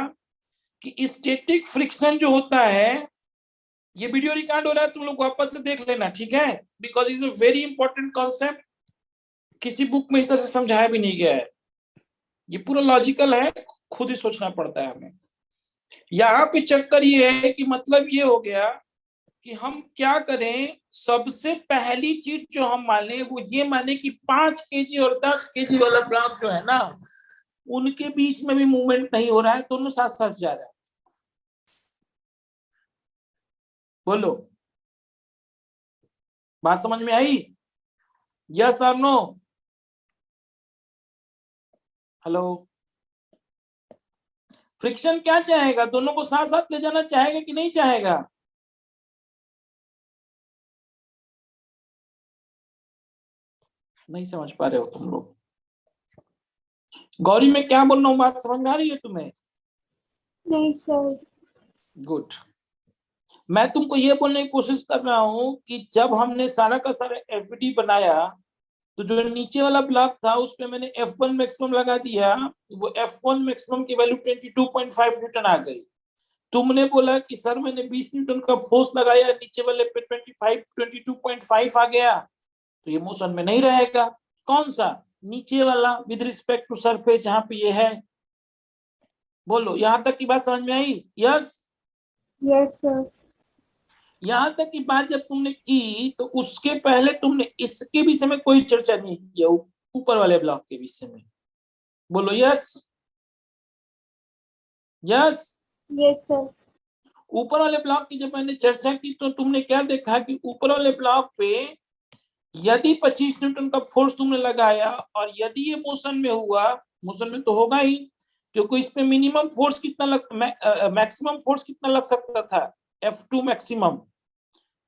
कि स्टैटिक फ्रिक्शन जो होता है, ये वीडियो रिकॉर्ड हो रहा है, तुम लोग वापस से देख लेना, ठीक है, because is a very important concept, किसी बुक में इस तरह से समझाया भी नहीं गया है, ये पूरा लॉजिकल है, खुद ही सोचना पड़ता है हमें। यहाँ पे चक्कर ये है कि मतलब ये हो गया कि हम क्या करें, सबसे पहली चीज जो हम माने वो ये माने कि 5 केजी और 10 केजी वाला ब्लॉक जो है ना, उनके बीच में भी मूवमेंट नहीं हो रहा है, दोनों साथ साथ जा रहा है। बोलो, बात समझ में आई? यस और नो? हेलो? फ्रिक्शन क्या चाहेगा, दोनों को साथ साथ ले जाना चाहेगा कि नहीं चाहेगा? नहीं समझ पा रहे हो तुम लोग। गौरी मैं क्या बोल रहा हूँ, बात समझ में आ रही है तुम्हें? नहीं सर। गुड। मैं तुमको ये बोलने की कोशिश कर रहा हूँ कि जब हमने सारा का सारा एफडी बनाया, तो जो नीचे वाला ब्लॉक था उसपे मैंने F1 मैक्सिमम लगा दिया, वो F1 मैक्सिमम की वैल्यू 22.5 न्यूटन आ गई। तुमने बोला कि सर मैंने 20 न्यूटन का फोर्स लगाया, नीचे वाले पे 22.5 आ गया, तो ये मोशन में नहीं रहेगा। कौन सा? नीचे वाला विद रिस्पेक्ट टू सरफेस, जहां पे ये है। बोलो, यहां तक की बात समझ में आई? यस? Yes sir. यहां तक की बात जब तुमने की, तो उसके पहले तुमने इसके विषय में कोई चर्चा नहीं किया, ऊपर वाले ब्लॉक के विषय में। बोलो यस? यस? Yes sir. ऊपर वाले ब्लॉक की जब मैंने चर्चा की, तो तुमने क्या देखा कि ऊपर वाले ब्लॉक पे यदि 25 न्यूटन का फोर्स तुमने लगाया, और यदि ये मोशन में हुआ, मोशन में तो होगा ही, क्योंकि इस पे मिनिमम फोर्स कितना मैक्सिमम फोर्स कितना लग सकता था? F2 maximum.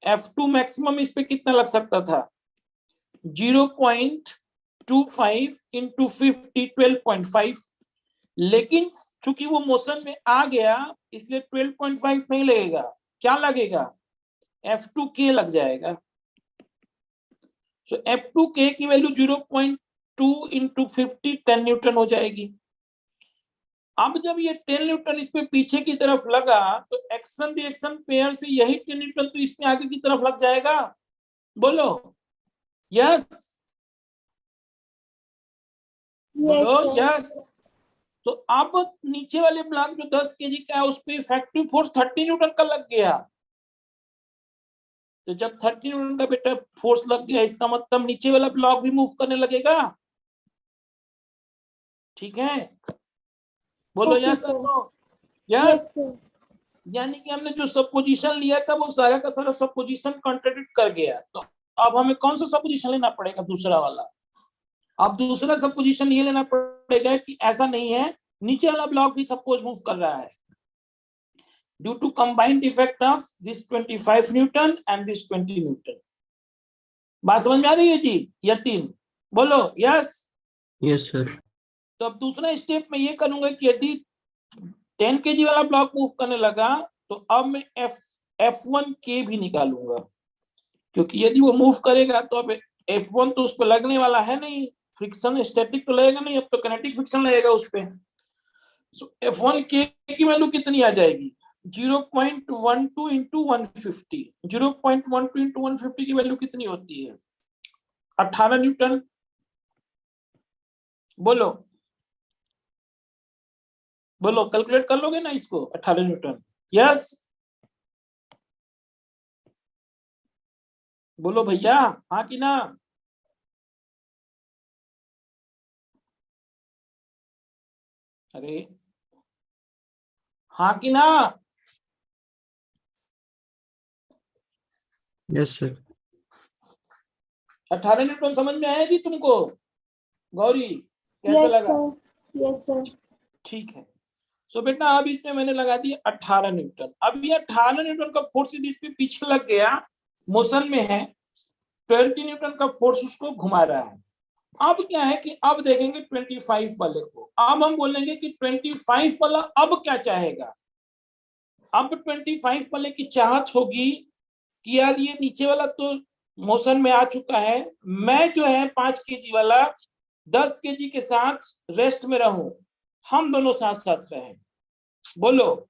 F2 मैक्सिमम इस पे कितना लग सकता था? 0.25 इंटू 50, 12.5। लेकिन चूंकि वो मोशन में आ गया, इसलिए 12.5 नहीं लगेगा, क्या लगेगा? F2K लग जाएगा। सो F2K की वैल्यू 0.2 इंटू 50, 10 न्यूटन हो जाएगी। अब जब ये 10 न्यूटन इस पे पीछे की तरफ लगा, तो एक्शन रिएक्शन पेयर से यही 10 न्यूटन तो इसमें आगे की तरफ लग जाएगा। बोलो यस? बोलो यस? तो अब नीचे वाले ब्लॉक जो 10 केजी का है, उस पे इफेक्टिव फोर्स 30 न्यूटन का लग गया। तो जब 30 न्यूटन का बेटा फोर्स लग गया, इसका मतलब नीचे वाला ब्लॉक भी मूव करने लगेगा। ठीक है? बोलो यस और नो? यस? यानी कि हमने जो सपोजिशन लिया था, वो सारा का सारा सपोजिशन कॉन्ट्रडिक्ट कर गया। तो अब हमें कौन सा सपोजिशन लेना पड़ेगा? दूसरा वाला। अब दूसरा सपोजिशन ये लेना पड़ेगा कि ऐसा नहीं है, नीचे वाला ब्लॉक भी सपोज मूव कर रहा है, due to combined effect of this 25 newton and this 20 newton. बात समझ में आ रही है जी? यतीन बोलो यस? Yes sir. तो अब दूसरा स्टेप में ये करूंगा कि यदि 10 केजी वाला ब्लॉक मूव करने लगा, तो अब मैं F1K भी निकालूंगा, क्योंकि यदि वो मूव करेगा तो अब F1 तो उस पर लगने वाला है नहीं, फ्रिक्शन स्टैटिक तो लगेगा नहीं, अब तो किनेटिक फ्रिक्शन लगेगा उस पे। सो F1K की वैल्यू कितनी आ जाएगी? 0.12 इंटू 150। 0.12 इंटू 150 की वैल्यू कितनी होती है? 18 न्यूटन। बोलो, बोलो, कैलकुलेट कर लोगे ना इसको? 18 न्यूटन। यस? बोलो भैया, हाँ कि ना? अरे हाँ कि ना? Yes sir. 18 न्यूटन समझ में आया जी तुमको? गौरी कैसे लगा? Yes sir. ठीक है। सो बेटा अब इसमें मैंने लगा दिया 18 न्यूटन। अब ये 18 न्यूटन का फोर्स यदि इस पे पीछे लग गया, मोशन में है, 20 न्यूटन का फोर्स उसको घुमा रहा है। अब क्या है कि अब देखेंगे 25 वाले को। अब हम बोलेंगे कि 25 वाला अब क्या चाहेगा? अब 25 वाले की चाहत होगी कि यार ये नीचे वाला तो मोशन में आ चुका है, मैं जो है 5 केजी वाला 10 केजी के साथ रेस्ट में रहूं, हम दोनों साथ साथ रहें। बोलो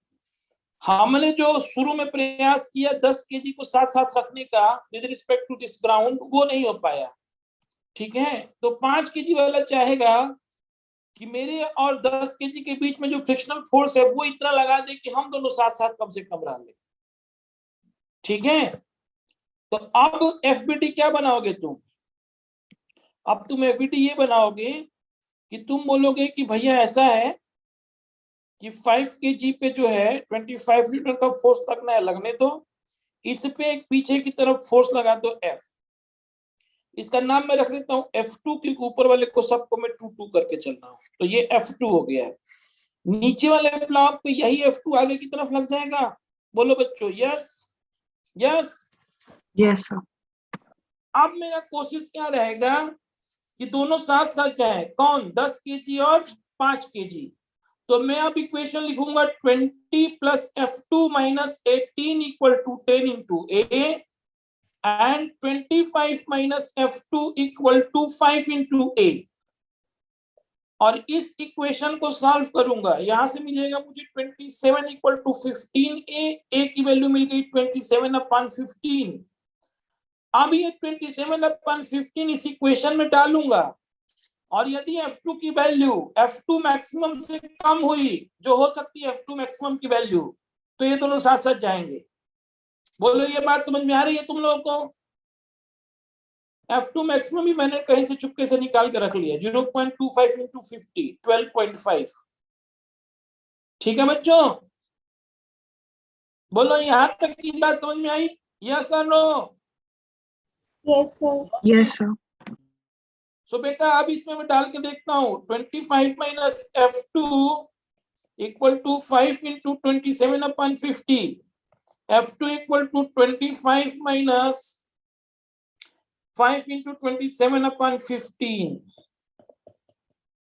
हमने जो शुरू में प्रयास किया 10 केजी को साथ साथ रखने का with respect to this ground, वो नहीं हो पाया। ठीक है, तो 5 केजी वाला चाहेगा कि मेरे और 10 केजी के बीच में जो फ्रिक्शनल फोर्स है वो इतना लगा दे कि हम दोनों साथ साथ कम से कम रह ले। ठीक है, तो अब एफबीटी क्या बनाओगे तुम? अब तुम एफबीटी ये बनाओगे कि तुम बोलोगे कि भैया ऐसा है कि 5 केजी पे जो है 25 न्यूटन का फोर्स लगना है, लगने दो। इस पे एक पीछे की तरफ फोर्स लगा दो F। इसका नाम मैं रख देता हूँ F2, क्योंकि ऊपर वाले को सबको मैं 2 करके चलना हूँ, तो ये F2 हो गया है। नीचे वाले ब्लॉक पे यही F2 आगे की तरफ लग जाएगा। बोलो बच्चों, यस यस। Yes sir. अब मेरा कोशिश क्या रहेगा कि दोनों साथ साथ जाए। कौन? 10 केजी और 5 केजी। तो मैं अब इक्वेशन लिखूंगा 20 plus F2 minus 18 equal to 10 into A and 25 minus F2 equal to 5 into A। और इस इक्वेशन को सॉल्व करूंगा, यहां से मिलेगा मुझे 27 इक्वल टू 15A। A की वैल्यू मिल गई 27/15। अब ये 27/15 इस इक्वेशन में डालूंगा, और यदि F2 की वैल्यू F2 मैक्सिमम से कम हुई, जो हो सकती है F2 मैक्सिमम की वैल्यू, तो ये दोनों साथ साथ जाएंगे। बोलो, ये बात समझ में आ रही है तुम लोगों को? F2 मैक्सिमम ही मैंने कहीं से चुपके से निकाल के रख लिया, 0.25 इंटू 50, 12.5। ठीक है बच्चों, बोलो यहां तक की बात समझ में आई? यस और no? Yes, sir. Yes sir. So बेटा अब इसमें मैं डाल के देखता हूँ 25 minus F2 equal to 5 into 27/50। F2 equal to 25 minus 5 into 27/15।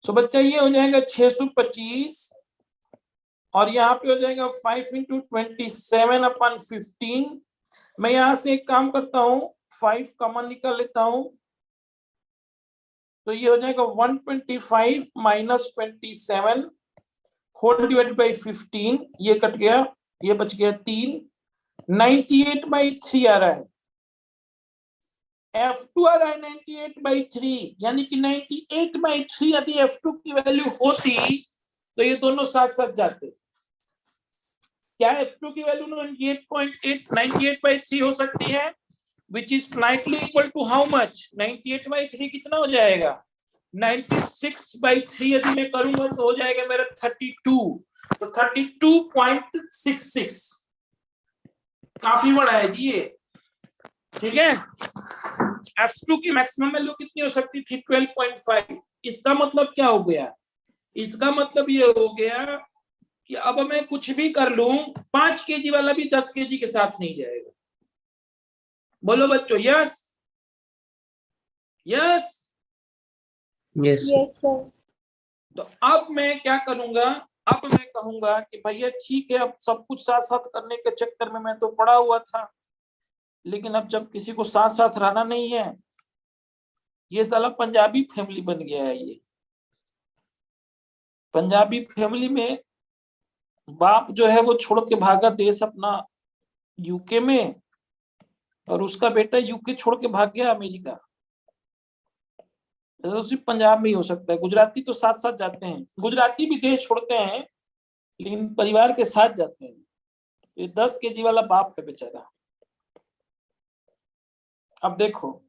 So बच्चा ये हो जाएगा 625, और यहाँ पे हो जाएगा 5 इंटू 27/15। मैं यहाँ से एक काम करता हूँ, 5 कॉमन निकाल लेता हूँ, तो ये हो जाएगा 125 माइनस 27 होल डिवाइडेड बाई 15। ये कट गया, ये बच गया 3। 98/3 आ रहा है। F2 आ रहा है 98/3, यानी कि 98/3 यदि F2 की वैल्यू होती तो ये दोनों साथ साथ जाते। क्या F2 की वैल्यू 98/3 हो सकती है? Which is slightly equal to how much? 98/3 कितना हो जाएगा? 96/3 यदि मैं करूंगा तो हो जाएगा मेरा 32। तो 32.66 काफी बड़ा है जी ये। ठीक है, F2 की मैक्सिमम वैल्यू कितनी हो सकती थी? 12.5। इसका मतलब क्या हो गया? इसका मतलब ये हो गया कि अब मैं कुछ भी कर लूं, 5 केजी वाला भी 10 केजी के साथ नहीं जाएगा। बोलो बच्चों, yes yes yes Yes, sir. तो अब मैं क्या करूंगा? अब मैं कहूंगा कि भैया ठीक है, अब सब कुछ साथ साथ करने के चक्कर में मैं तो पड़ा हुआ था, लेकिन अब जब किसी को साथ साथ रहना नहीं है, ये साला पंजाबी फैमिली बन गया है। ये पंजाबी फैमिली में बाप जो है वो छोड़ के भागा देश अपना यूके में, और उसका बेटा यूके छोड़ के भाग गया अमेरिका। तो सिर्फ पंजाब में ही हो सकता है। गुजराती तो साथ साथ जाते हैं, गुजराती भी देश छोड़ते हैं लेकिन परिवार के साथ जाते हैं। ये 10 केजी वाला बाप है बेचारा। अब देखो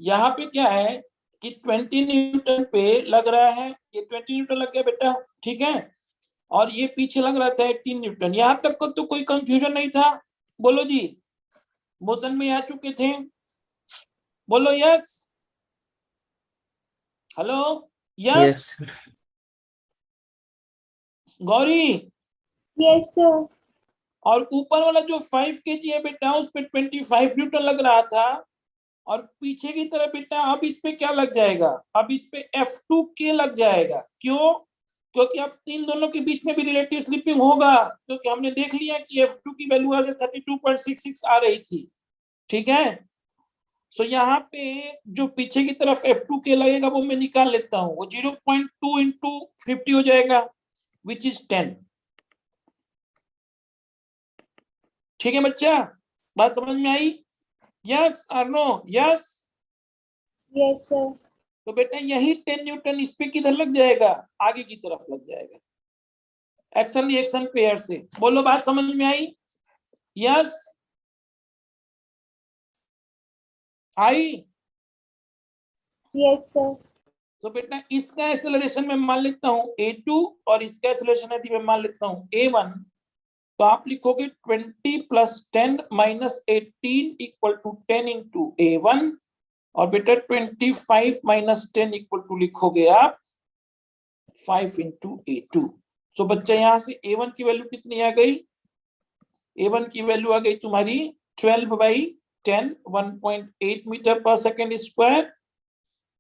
यहाँ पे क्या है कि 20 न्यूटन पे लग रहा है, ये 20 न्यूटन लग गया बेटा, ठीक है, और ये पीछे लग रहा था 18 न्यूटन। यहाँ तक को तो कोई कंफ्यूजन नहीं था? बोलो जी, मोशन में आ चुके थे? बोलो yes, hello, yes yes Gauri. Yes, sir. और ऊपर वाला जो 5 केजी है बेटा, उस पे 25 न्यूटन लग रहा था, और पीछे की तरफ बेटा अब इस पे क्या लग जाएगा? अब इस पे F2K लग जाएगा। क्यों? क्योंकि अब इन दोनों के बीच में भी रिलेटिव स्लिपिंग होगा, क्योंकि हमने देख लिया कि F2 की वैल्यू 32.66 आ रही थी। ठीक है, सो यहाँ पे जो पीछे की तरफ F2K लगेगा वो मैं निकाल लेता हूँ, वो 0.2 इंटू 50 हो जाएगा, विच इज 10। ठीक है बच्चा, बात समझ में आई? यस और नो? यस। Yes sir. तो बेटा यही 10 न्यूटन इस पे किधर लग जाएगा? आगे की तरफ लग जाएगा, एक्शन रिएक्शन पेयर से। बोलो बात समझ में आई? यस आई? Yes sir. तो बेटा इसका एक्सेलरेशन में मान लेता हूं a2 और इसका एक्सेलरेशन यदि मैं मान लेता हूं a1, तो आप लिखोगे 20 + 10 - 18 = 10 × a1, और बेटा 25 - 10 = लिखोगे आप 5 × a2। तो बच्चा यहां से a1 की वैल्यू कितनी आ गई? a1 की वैल्यू आ गई तुम्हारी 12/10, 1.8 मीटर/सेकंड²।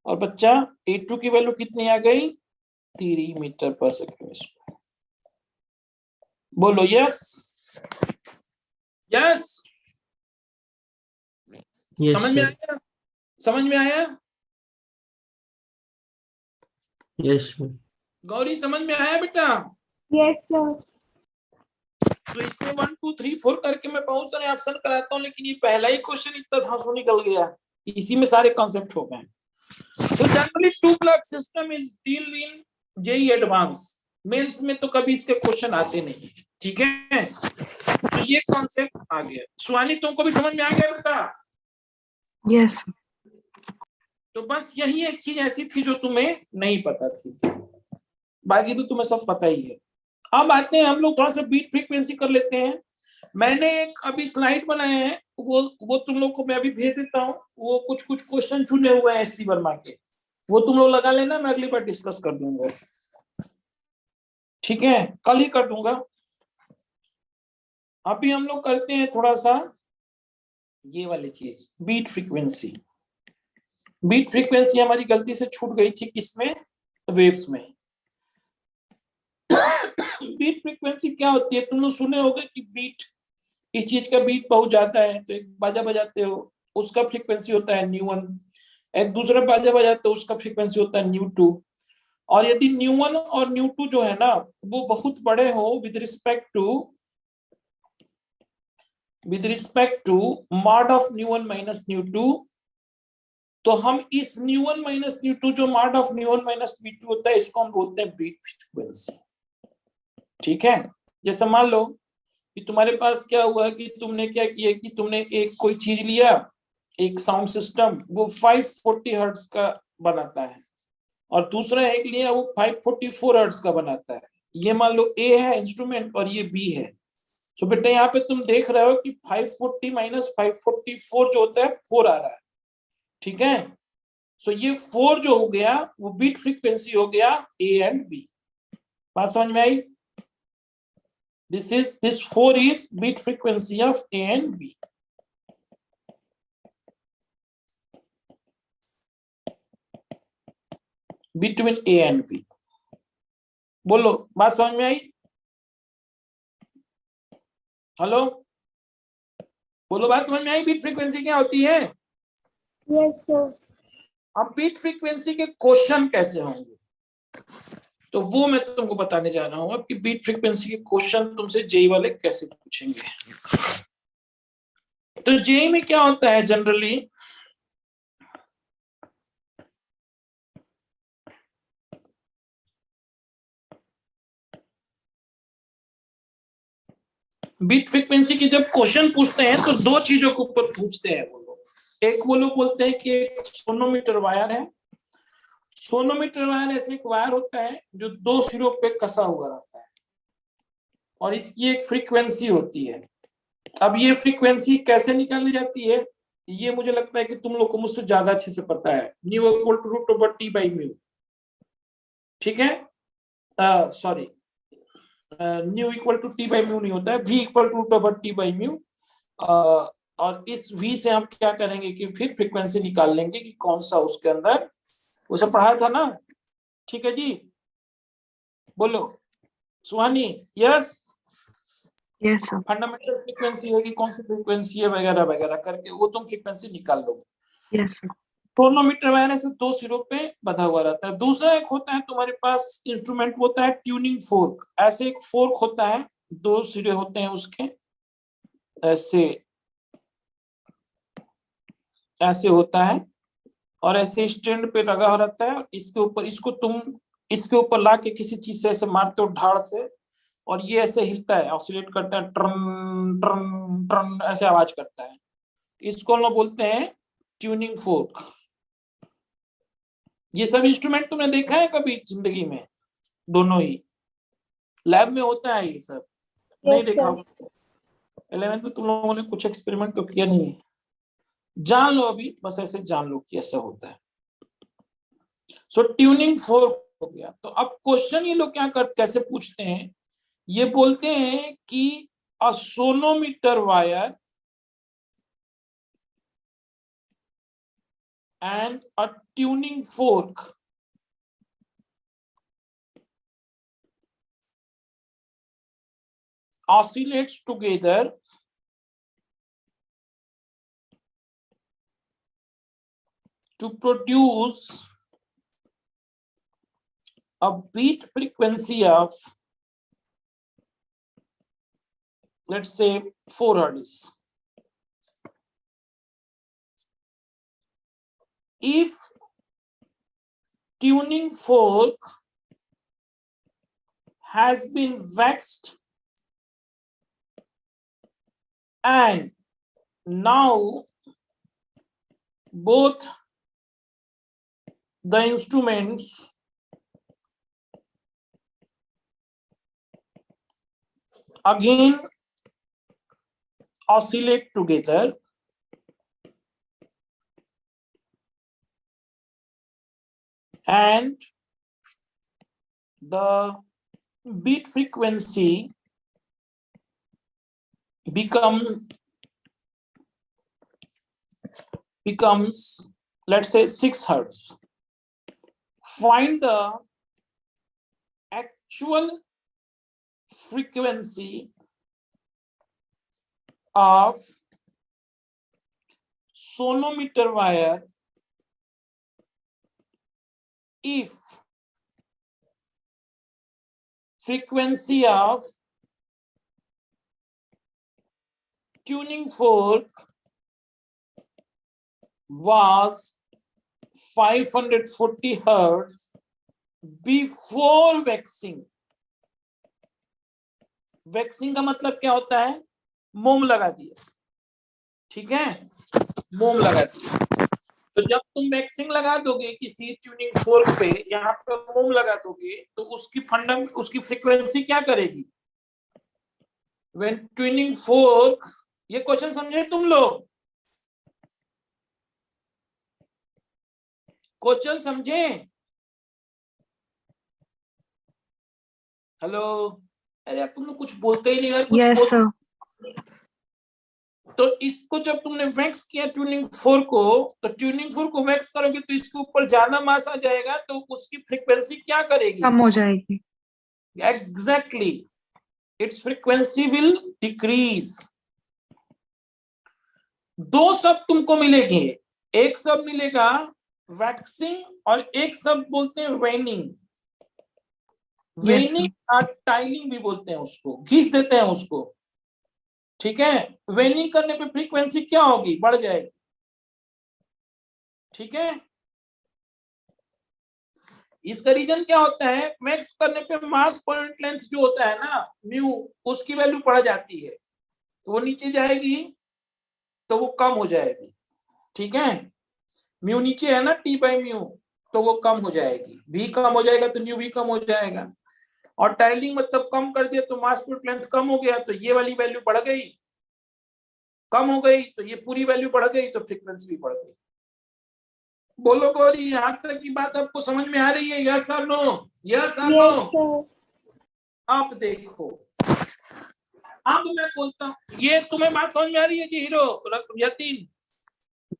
और बच्चा a2 की वैल्यू कितनी आ गई? 3 मीटर/सेकंड²। बोलो यस। यस यस समझ में सर। आया? समझ में आया? Yes sir. गौरी समझ में आया बेटा? Yes sir. तो इसमें 1 2 3 4 करके मैं बहुत सारे ऑप्शन कराता हूँ, लेकिन ये पहला ही क्वेश्चन इतना धांसू निकल गया, इसी में सारे कॉन्सेप्ट हो गए। तो generally 2 block system is deal in JEE advance. Mains में तो कभी इसके क्वेश्चन आते नहीं, ठीक है? तो ये कॉन्सेप्ट आ गया। सुहानी तुमको भी समझ में आ गया बेटा? यस। तो बस यही एक चीज ऐसी थी जो तुम्हें नहीं पता थी, बाकी तो तुम्हें सब पता ही है। अब आते हैं हम लोग थोड़ा सा बीट फ्रीक्वेंसी कर लेते हैं। मैंने एक अभी स्लाइड बनाए हैं, वो तुम लोग को मैं अभी भेज देता हूँ। वो कुछ क्वेश्चन चुने हुए हैं एससी वर्मा के, वो तुम लोग लगा लेना, मैं अगली बार डिस्कस कर दूंगा, ठीक है? कल ही कर दूंगा। अभी हम लोग करते हैं थोड़ा सा ये वाली चीज, बीट फ्रीक्वेंसी। बीट फ्रीक्वेंसी हमारी गलती से छूट गई थी किसमें? वेव्स में। बीट फ्रीक्वेंसी क्या होती है? तुम लोग सुने होगे कि बीट, इस चीज का बीट बहुत जाता है तो एक बाजा बजाते हो, उसका फ्रीक्वेंसी होता है न्यू1। एक दूसरा बाजा बजाते हो, उसका फ्रीक्वेंसी होता है न्यू2। और यदि न्यू1 और न्यू2 जो है ना, वो बहुत बड़े हो with respect to mod of न्यू1 - न्यू2, तो हम इस न्यू1 - न्यू2 जो मॉड ऑफ न्यू1 - न्यू2 होता है, इसको हम बोलते हैं बीट फ्रीक्वेंसी, ठीक है? जैसे मान लो कि तुम्हारे पास क्या हुआ कि तुमने क्या किया कि तुमने एक कोई चीज लिया, एक साउंड सिस्टम, वो 540 हर्ट्ज का बनाता है, और दूसरा एक लिया वो 544 हर्ट्ज का बनाता है। ये मान लो ए है इंस्ट्रूमेंट और ये बी है। तो बेटा यहाँ पे तुम देख रहे हो कि 540 - 544 जो होता है 4 आ रहा है, ठीक है? सो ये 4 जो हो गया वो बीट फ्रीक्वेंसी हो गया ए एंड बी। बात समझ में आई? This 4 is beat frequency of A and B. Between A and B. बोलो बात समझ में आई? हेलो, बोलो बात समझ में आई? बीट फ्रीक्वेंसी क्या होती है? Yes sir. अब बीट फ्रीक्वेंसी के क्वेश्चन कैसे होंगे, तो वो मैं तुमको बताने जा रहा हूं अब कि बीट फ्रीक्वेंसी के क्वेश्चन तुमसे जेई वाले कैसे पूछेंगे। तो जेई में क्या होता है जनरली, बीट फ्रीक्वेंसी की जब क्वेश्चन पूछते हैं तो दो चीजों के ऊपर पूछते हैं वो लोग। एक वो लोग बोलते हैं कि एक सोनोमीटर वायर है। सोनोमीटर वायर ऐसे एक वायर होता है जो 2 सिरों पे कसा हुआ रहता है, और इसकी एक फ्रीक्वेंसी होती है। अब ये फ्रीक्वेंसी कैसे निकाली जाती है, ये मुझे लगता है कि तुम लोग को मुझसे ज्यादा अच्छे से पता है। न्यू इक्वल टू √T/μ, ठीक है? Sorry, new equal to T/μ नहीं होता है, V इक्वल टू √T/μ। और इस V से हम क्या करेंगे कि फिर फ्रीक्वेंसी निकाल लेंगे कि कौन सा उसके अंदर, वो सब पढ़ा था ना, ठीक है जी? बोलो Suhani yes. Yes sir. Fundamental frequency होगी, कौन सी फ्रीक्वेंसी है वगैरह वगैरह करके वो तुम फ्रीक्वेंसी निकाल लो। Yes sir. टोनोमीटर वायर से 2 सिरों पे बंधा हुआ रहता है। दूसरा एक होता है तुम्हारे पास इंस्ट्रूमेंट होता है ट्यूनिंग फोर्क। ऐसे एक फोर्क होता है, 2 सिरे होते हैं उसके, ऐसे ऐसे होता है और ऐसे स्टैंड पे लगा हो रहता है, इसके ऊपर इसको तुम इसके ऊपर ला के किसी चीज से ऐसे मारते हो ढाल से, और ये ऐसे हिलता है, ऑसिलेट करता है, ट्रन ट्रन ट्रन ऐसे आवाज करता है। इसको हम लोग बोलते हैं ट्यूनिंग फोर्क। ये सब इंस्ट्रूमेंट तुमने देखा है कभी जिंदगी में? दोनों ही लैब में होता है ये सब? नहीं Yes, देखा? sir. 11th में तुम लोगों ने कुछ एक्सपेरिमेंट तो किया नहीं है, जान लो अभी, बस ऐसे जान लो कि ऐसा होता है। सो ट्यूनिंग फोर्क हो गया। तो अब क्वेश्चन ये लोग क्या करते, कैसे पूछते हैं, ये बोलते हैं कि a sonometer wire and a tuning fork oscillates together to produce a beat frequency of, let's say, 4 hertz. If tuning fork has been waxed and now both the instruments again oscillate together, and the beat frequency becomes, let's say, 6 hertz. Find the actual frequency of sonometer wire if frequency of tuning fork was 540 hertz before waxing. Waxing का मतलब क्या होता है? मोम लगा दिया, ठीक है, मोम लगा दिया। तो जब तुम वैक्सिंग लगा दोगे किसी ट्यूनिंग फोर्क पे, यहाँ पे मोम लगा दोगे, तो उसकी फ्रीक्वेंसी क्या करेगी? व्हेन ट्यूनिंग फोर्क, ये क्वेश्चन समझे तुम लोग? क्वेश्चन समझे? हेलो, अरे यार तुम लोग कुछ बोलते ही नहीं यार, कुछ Yes, sir. तो इसको जब तुमने वैक्स किया ट्यूनिंग फोर्क को, तो ट्यूनिंग फोर्क को वैक्स करोगे तो इसके ऊपर ज्यादा मास आ जाएगा, तो उसकी फ्रीक्वेंसी क्या करेगी? कम हो जाएगी। Exactly, it's frequency will decrease. दो शब्द तुमको मिलेंगे, एक शब्द मिलेगा वैक्सिंग और एक शब्द बोलते हैं वेनिंग। वेनिंग और टाइलिंग भी बोलते हैं उसको, घिस देते हैं उसको, ठीक है। वेनिंग करने पे फ्रीक्वेंसी क्या होगी? बढ़ जाएगी, ठीक है। इसका रीजन क्या होता है? मैक्स करने पे मास पॉइंट लेंथ जो होता है ना, म्यू, उसकी वैल्यू बढ़ जाती है, तो वो नीचे जाएगी तो वो कम हो जाएगी, ठीक है। म्यू नीचे है ना, टी बाई म्यू, तो वो कम हो जाएगी, भी कम हो जाएगा तो न्यू भी कम हो जाएगा। और टाइलिंग मतलब कम कर दिया तो मास पॉइंट लेंथ कम हो गया, तो ये वाली वैल्यू बढ़ गई, कम हो गई तो ये पूरी वैल्यू बढ़ गई, तो फ्रीक्वेंसी भी बढ़ गई। बोलो गौरी, यहाँ तक की बात आपको समझ में आ रही है? यस और नो? यस और नो? Yes, sir. आप देखो, अब मैं बोलता हूँ, ये तुम्हें बात समझ में आ रही है जी हीरो यतीन?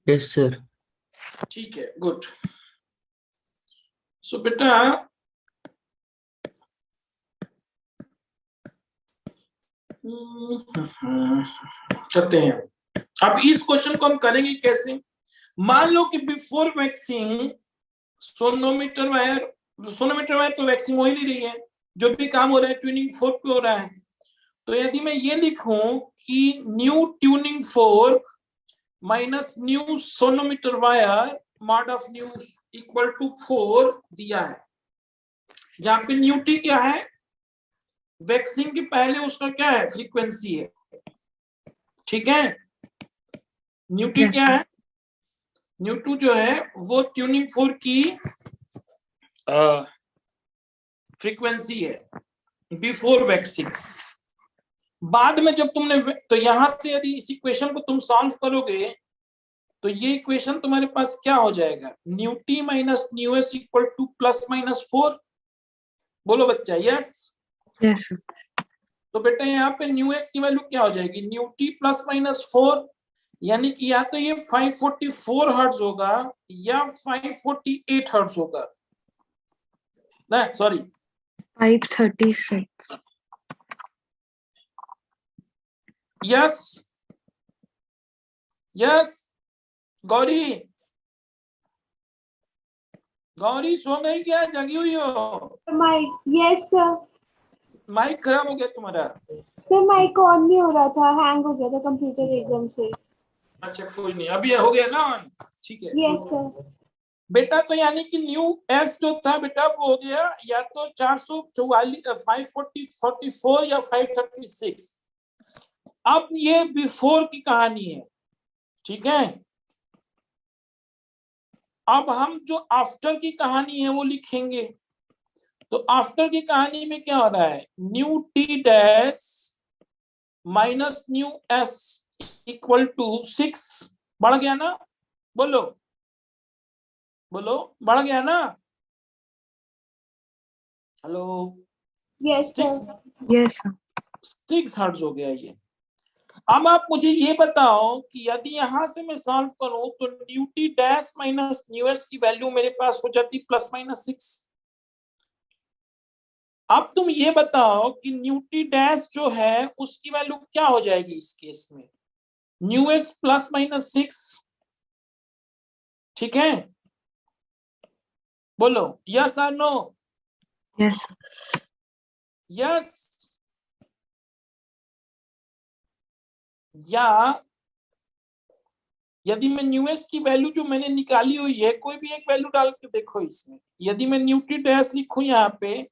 Yes sir. ठीक है, गुड। सो बेटा करते हैं। अब इस क्वेश्चन को हम करेंगे कैसे? मान लो कि बिफोर वैक्सिंग सोनोमीटर वायर तो वैक्सिंग हो ही नहीं रही है, जो भी काम हो रहा है ट्यूनिंग फोर्क पे हो रहा है। तो यदि मैं ये लिखूं कि nu tuning fork minus nu sonometer wire mod of nu equal to 4 दिया है, जहां पे न्यू टी क्या है, वैक्सिंग के पहले उसका क्या है, फ्रीक्वेंसी है। ठीक है, न्यू टी Yes, क्या sir. है, न्यू टू जो है वो ट्यूनिंग फोर्क की फ्रीक्वेंसी है बिफोर वैक्सिंग। बाद में जब तुमने, तो यहां से यदि इस इक्वेशन को तुम सॉल्व करोगे तो ये इक्वेशन तुम्हारे पास क्या हो जाएगा, new T minus nu s equal two plus minus 4। बोलो बच्चा, यस। Yes, sir. तो बेटा यहाँ पे न्यू एस की वैल्यू क्या हो जाएगी, न्यू टी प्लस माइनस 4, यानी कि या तो ये 544 हर्ट्ज होगा या 548 हर्ट्ज होगा, ना sorry 536. Yes yes. Gauri, Gauri सो गई क्या, जगी हुई हो? Mic, yes sir. माइक खराब हो गया तुम्हारा? सर माइक ऑन नहीं हो रहा था, हैंग हो गया था कंप्यूटर एकदम से। अच्छा कोई नहीं, अभी हो गया ना ऑन, ठीक है। Yes sir. बेटा तो यानी कि न्यू एस जो था बेटा वो हो गया या तो 444, 544 या 536। अब ये बिफोर की कहानी है, ठीक है। अब हम जो आफ्टर की कहानी है वो लिखेंगे। तो आफ्टर की कहानी में क्या हो रहा है, nu T dash minus nu s equal to 6। बढ़ गया ना, बोलो बोलो, बढ़ गया ना? Hello, yes sir. Yes, sir. 6 hertz हो गया ये। अब आप मुझे ये बताओ कि यदि यहां से मैं सॉल्व करूं तो new T dash minus nu S की वैल्यू मेरे पास हो जाती प्लस माइनस 6। अब तुम ये बताओ कि न्यू टी डैश जो है उसकी वैल्यू क्या हो जाएगी इस केस में, न्यू एस प्लस माइनस 6। ठीक है, बोलो यस और नो। Yes, sir. यस या यदि मैं न्यू एस की वैल्यू जो मैंने निकाली हुई है, कोई भी एक वैल्यू डाल के देखो इसमें, यदि मैं न्यू टी डैश लिखूं यहाँ पे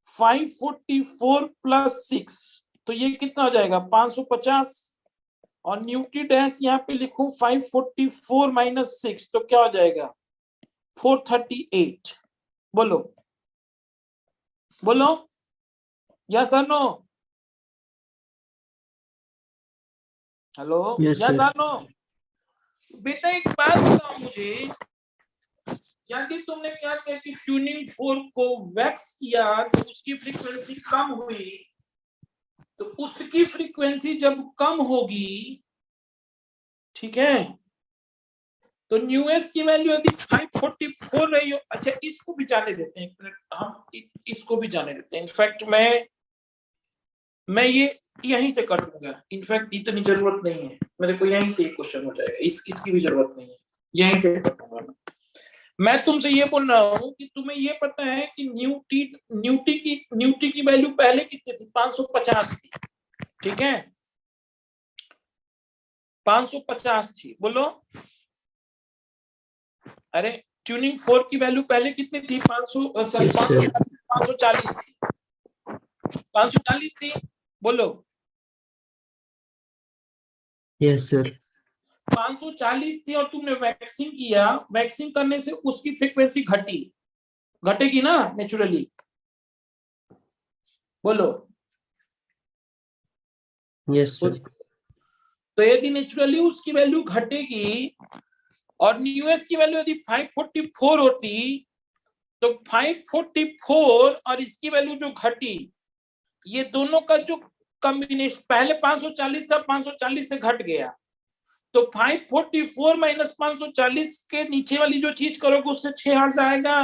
544 प्लस 6 तो ये कितना हो जाएगा 550, और न्यू टी डैश यहाँ पे लिखूं 544 माइनस 6 तो क्या हो जाएगा 438। बोलो बोलो यस और no. Hello, Yes, yes sir. और नो। बेटा एक बात बताओ मुझे, यदि तुमने क्या किया कि ट्यूनिंग फोर्क को वैक्स किया तो उसकी फ्रीक्वेंसी कम हुई, तो उसकी फ्रीक्वेंसी जब कम होगी, ठीक है, तो न्यू एस की वैल्यू यदि 544 रही हो, अच्छा इसको भी जाने देते हैं, एक मिनट हम इसको भी जाने देते हैं। इनफैक्ट मैं ये यहीं से कर दूंगा, इनफैक्ट इतनी जरूरत नहीं है मेरे को, यहीं से क्वेश्चन हो जाएगा, इसकी भी जरूरत नहीं है, यहीं से कर दूंगा। मैं तुमसे ये बोल रहा हूँ कि तुम्हें ये पता है कि न्यू टी की वैल्यू पहले कितनी थी, 550 थी, ठीक है 550 थी। बोलो, अरे ट्यूनिंग फोर्क की वैल्यू पहले कितनी थी, 540 थी, 540 थी। बोलो Yes, sir. 540 थी और तुमने वैक्सिंग किया, वैक्सिंग करने से उसकी फ्रीक्वेंसी घटेगी ना नेचुरली। बोलो Yes, sir. तो यदि नेचुरली उसकी वैल्यू घटेगी और न्यू एस की वैल्यू यदि 544 होती तो 544 और इसकी वैल्यू जो घटी, ये दोनों का जो कॉम्बिनेशन, पहले 540 था 540 से घट गया, तो 544 माइनस 540 के नीचे वाली जो चीज करोगे उससे 6 हर्ट्ज आएगा,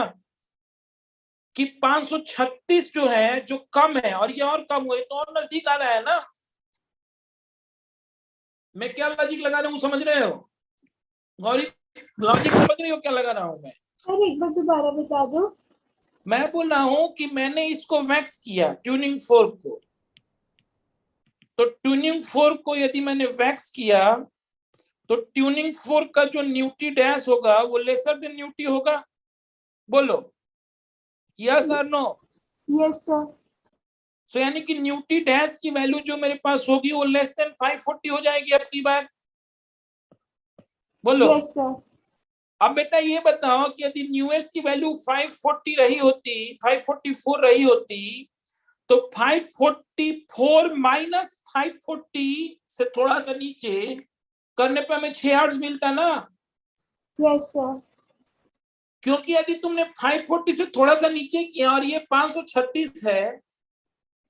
कि 536 जो है जो कम है और ये और कम हुए तो और नजदीक आ रहा है ना। मैं क्या लॉजिक लगा रहा हूँ समझ रहे हो गौरी, लॉजिक समझ रही हो क्या लगा रहा हूँ मैं? सर एक बार दोबारा बता दो। मैं बोल रहा हूँ कि मैंने इसको वैक्स किया ट्यूनिंग फोर्क को, तो ट्यूनिंग फोर्क को यदि मैंने वैक्स किया तो ट्यूनिंग फोर्क का जो न्यूटी डैश होगा वो लेसर देन न्यूटी होगा। बोलो यस और नो। Yes sir. सो यानी कि न्यूटी डैश की वैल्यू जो मेरे पास होगी वो लेस देन 540 हो जाएगी अब की बार। बोलो यस सर। अब बेटा ये बताओ कि यदि न्यूएस की वैल्यू 540 रही होती, 544 रही होती, तो 544 माइनस 540 से थोड़ा सा नीचे करने पे हमें 6 आवर्स मिलता ना। Yes sir. क्योंकि यदि तुमने 540 से थोड़ा सा नीचे किया और ये 536 है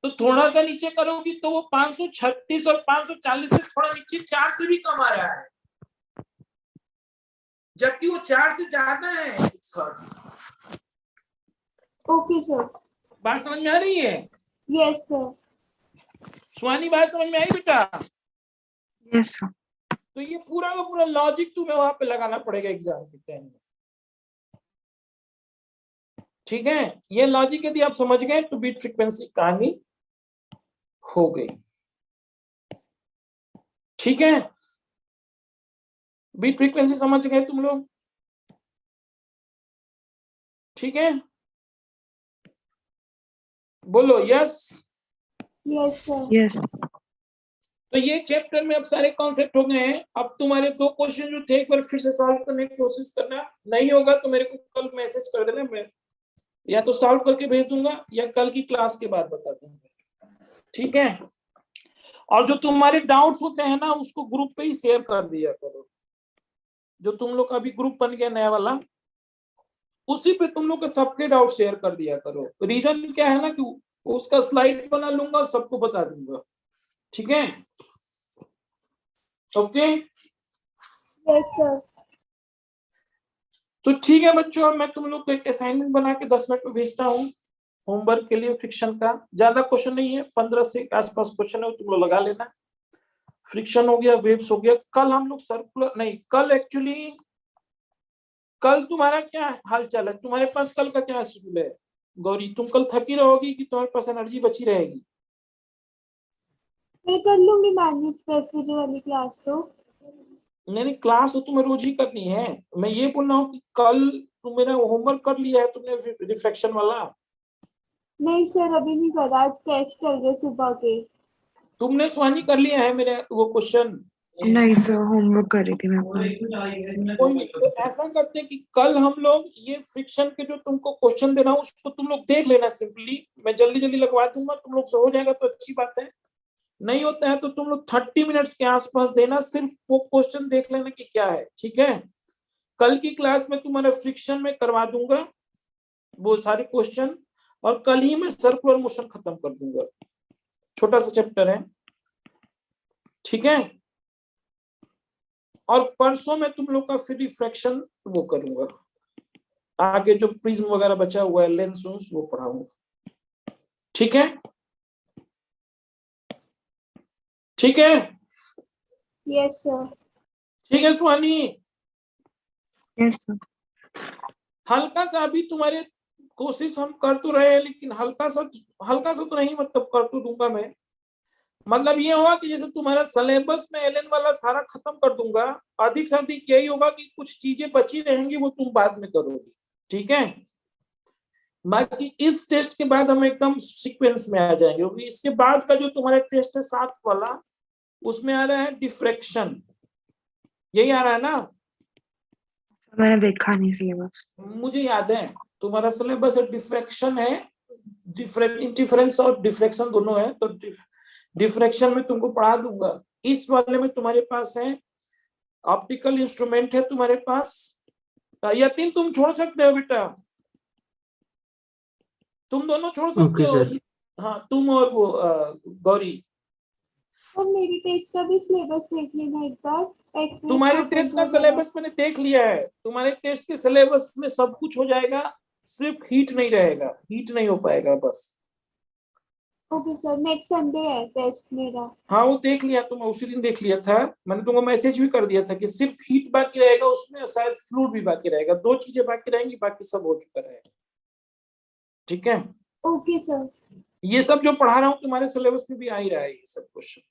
तो थोड़ा सा नीचे करोगी तो वो 536 और 540 से थोड़ा नीचे 4 से भी कम आ रहा है, जबकि वो 4 से ज्यादा है 6 हर्ट्ज। Okay sir. बात समझ में आ रही है? Yes sir. सुहानी बात समझ में आई बेटा? Yes sir. तो ये पूरा का पूरा लॉजिक तुम्हें वहां पे लगाना पड़ेगा एग्जाम के टाइम में। ठीक है, ये लॉजिक यदि आप समझ गए तो बीट फ्रीक्वेंसी कहानी हो गई। ठीक है, बीट फ्रीक्वेंसी समझ गए तुम लोग? ठीक है, बोलो यस। Yes sir. यस। तो ये चैप्टर में अब सारे कॉन्सेप्ट हो गए हैं। अब तुम्हारे 2 क्वेश्चन जो थे एक बार फिर से सॉल्व करने की कोशिश करना, नहीं होगा तो मेरे को कल मैसेज कर देना, मैं या तो सॉल्व करके भेज दूंगा या कल की क्लास के बाद बता दूंगा। ठीक है, और जो तुम्हारे डाउट्स होते हैं ना उसको ग्रुप पे ही शेयर कर दिया करो। जो तुम लोग का अभी ग्रुप बन गया नया वाला, उसी पे तुम लोग के सबके डाउट शेयर कर दिया करो। रीजन क्या है ना कि उसका स्लाइड बना लूंगा और सबको बता दूंगा। ठीक है, ओके। Yes sir. तो ठीक है बच्चों, अब मैं तुम लोग को एक असाइनमेंट बना के 10 मिनट में भेजता हूँ होमवर्क के लिए। फ्रिक्शन का ज्यादा क्वेश्चन नहीं है, 15 से आसपास क्वेश्चन है, तुम लोग लगा लेना। फ्रिक्शन हो गया, वेव्स हो गया। कल हम लोग सर्कुलर नहीं, कल एक्चुअली कल तुम्हारा क्या हाल चाल है? तुम्हारे पास कल का क्या शेड्यूल है गौरी? तुम कल थकी रहोगी कि तुम्हारे पास एनर्जी बची रहेगी? मैं कर लूंगी मैनेज 10 बजे वाली क्लास तो। नहीं, क्लास तो तुम्हें रोज ही करनी है। मैं ये बोल रहा हूँ कि कल तुम मेरा होमवर्क कर लिया है तुमने रिफ्लेक्शन वाला? नहीं सर अभी नहीं करा, आज टेस्ट चल रहे सुबह के। तुमने स्वानी कर लिया है मेरे वो क्वेश्चन? नहीं सर, होमवर्क कर रही थी मैं अपना। कोई नहीं, तो ऐसा करते हैं कि कल हम लोग ये फ्रिक्शन के जो तुमको क्वेश्चन देना उसको तुम लोग देख लेना सिंपली। मैं जल्दी जल्दी लगवा दूंगा, तुम लोग से हो जाएगा तो अच्छी बात है। नहीं होता है तो तुम लोग 30 मिनट्स के आसपास देना, सिर्फ वो क्वेश्चन देख लेना कि क्या है। ठीक है, कल की क्लास में तुम्हारा फ्रिक्शन में करवा दूंगा वो सारे क्वेश्चन, और कल ही मैं सर्कुलर मोशन खत्म कर दूंगा। छोटा सा चैप्टर है, ठीक है। और परसों में तुम लोग का फिर रिफ्रैक्शन वो करूंगा, आगे जो प्रिज्म वगैरह बचा हुआ है, लेंस वो पढ़ाऊंगा। ठीक है, ठीक है। Yes sir. ठीक है सुहानी, यस सर। हल्का सा अभी तुम्हारे कोशिश हम कर तो रहे हैं, लेकिन हल्का सा तो नहीं, मतलब कर तो दूंगा मैं। मतलब ये होगा कि जैसे तुम्हारा सिलेबस में एलएन वाला सारा खत्म कर दूंगा, अधिक से अधिक यही होगा कि कुछ चीजें बची रहेंगी वो तुम बाद में करोगी। ठीक है, बाकी इस टेस्ट के बाद हम एकदम सीक्वेंस में आ जाएंगे, क्योंकि इसके बाद का जो तुम्हारा टेस्ट है 7 वाला, उसमें आ रहा है डिफ्रैक्शन। यही आ रहा है ना? मैंने देखा नहीं सिलेबस। मुझे याद है तुम्हारा सिलेबस है, डिफ्रैक्शन है, इंटरफेरेंस और डिफ्रैक्शन दोनों है। तो डिफ्रैक्शन में तुमको पढ़ा दूंगा। इस वाले में तुम्हारे पास है ऑप्टिकल इंस्ट्रूमेंट है तुम्हारे पास। यतीन तुम छोड़ सकते हो बेटा, तुम दोनों छोड़ सकते ओके हो। सर। हाँ, तुम और वो गौरी। सर मेरी टेस्ट का भी सिलेबस देख लेना एक बार। एक्सरे तुम्हारे टेस्ट का सिलेबस मैंने देख लिया है, तुम्हारे टेस्ट के सिलेबस में सब कुछ हो जाएगा, सिर्फ हीट नहीं रहेगा, हीट नहीं हो पाएगा बस। ओके सर, नेक्स्ट संडे है टेस्ट मेरा। हाँ वो देख लिया, तुम उसी दिन देख लिया था, मैंने तुमको मैसेज भी कर दिया था कि सिर्फ हीट बाकी रहेगा उसमें, शायद फ्लूइड भी बाकी रहेगा। 2 चीजें बाकी रहेंगी, बाकी सब हो चुका रहेगा। ठीक है, ओके सर। ये सब जो पढ़ा रहा हूँ तुम्हारे सिलेबस में भी आ ही रहा है ये सब क्वेश्चन।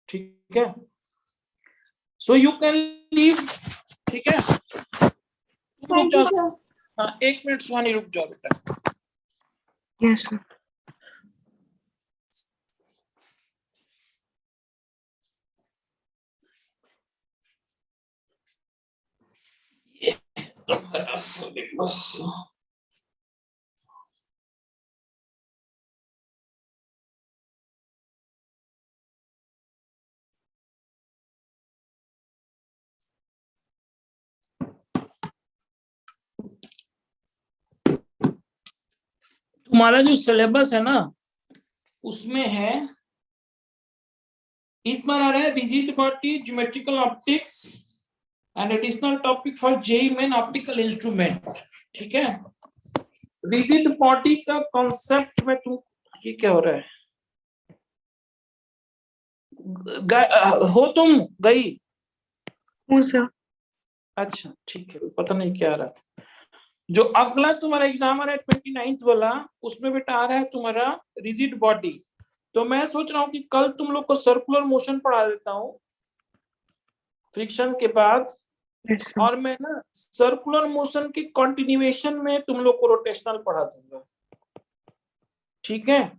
ठीक है, सो यू कैन लीव, ठीक है। तुम रुक थैंक यू जाओ, सर। हाँ 1 मिनट सुहानी रुक जाओ बेटा। Yes sir. तुम्हारा सिलेबस तुम्हारा जो सिलेबस है ना उसमें है, इस बार आ रहा है rigid body, geometrical optics and additional topic for JEE main optical instrument, ठीक है। रिजिड बॉडी का कॉन्सेप्ट में तुम, ये क्या हो रहा है, हो तुम गई? हूँ सर। अच्छा ठीक है, पता नहीं क्या आ रहा था। जो अगला तुम्हारा एग्जाम आ रहा है 29th वाला, उसमें बेटा आ रहा है तुम्हारा रिजिड बॉडी। तो मैं सोच रहा हूँ कि कल तुम लोग को सर्कुलर मोशन पढ़ा देता हूँ फ्रिक्शन के बाद, यस सर। और मैं ना सर्कुलर मोशन की कंटिन्यूएशन में तुम लोग को रोटेशनल पढ़ा दूंगा, ठीक है।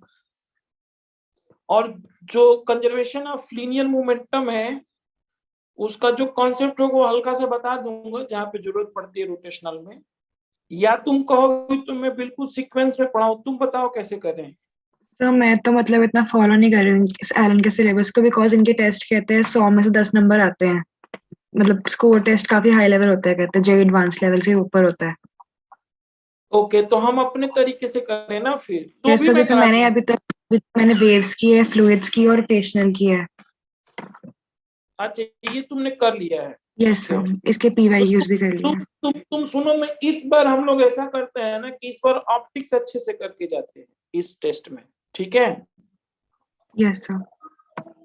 और जो कंजर्वेशन ऑफ लीनियर मोमेंटम है उसका जो कॉन्सेप्ट होगा वो हल्का सा बता दूंगा जहां पे जरूरत पड़ती है रोटेशनल में, या तुम कहोगे तो मैं बिल्कुल सीक्वेंस में पढ़ाऊं, तुम बताओ कैसे करें। सर मैं तो मतलब इतना फॉलो नहीं कर रही हूँ इस एलन के सिलेबस को, बिकॉज इनके टेस्ट कहते हैं 100 में से 10 नंबर आते हैं, मतलब स्कोर टेस्ट काफी हाई लेवल होता है, कहते हैं जे एडवांस लेवल से ऊपर होता है। ओके, तो हम अपने तरीके से करें ना फिर, तो यस भी सर, मैं जैसे करा मैंने दूंगा। अभी तक मैंने वेव्स की है, फ्लूइड्स की और रोटेशनल की है। अच्छा ये तुमने कर लिया है, यस ठीक है। सर, इसके पीवाईक्यूज भी कर लिए हैं। तुम सुनो, मैं इस बार हम लोग ऐसा करते हैं ना कि इस बार ऑप्टिक्स अच्छे से करके जाते हैं इस टेस्ट में, ठीक है। Yes sir.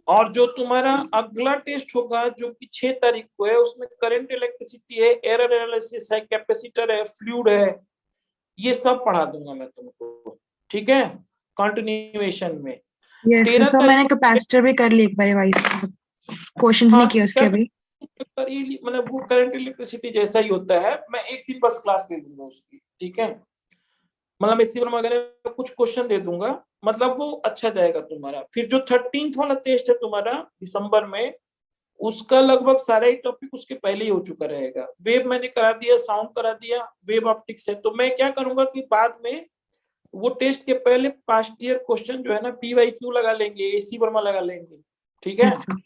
और जो तुम्हारा अगला टेस्ट होगा जो कि 6 तारीख को है, उसमें करंट इलेक्ट्रिसिटी है, एरर एनालिसिस है, कैपेसिटर है, फ्लूइड है, ये सब पढ़ा दूंगा मैं तुमको, ठीक है, कंटिन्यूएशन में। यस 13 सर, तारीख मैंने को, कैपेसिटर भी कर ली एक बार रिवाइज, क्वेश्चंस हाँ नहीं किए उसके अभी। मतलब वो करंट इलेक्ट्रिसिटी जैसा ही होता है, मैं एक दिन बस क्लास ले लूंगा उसकी, ठीक है। मतलब इसी पर वगैरह कुछ क्वेश्चन दे दूंगा, मतलब वो अच्छा जाएगा तुम्हारा। फिर जो 13th वाला टेस्ट है तुम्हारा दिसंबर में, उसका लगभग सारे ही टॉपिक उसके पहले ही हो चुका रहेगा। वेब मैंने करा दिया, साउंड करा दिया, वेब ऑप्टिक्स है। तो मैं क्या करूंगा कि बाद में वो टेस्ट के पहले पास्ट ईयर क्वेश्चन जो है ना पीवाईक्यू लगा लेंगे, एसी वर्मा लगा लेंगे, ठीक है। Yes sir.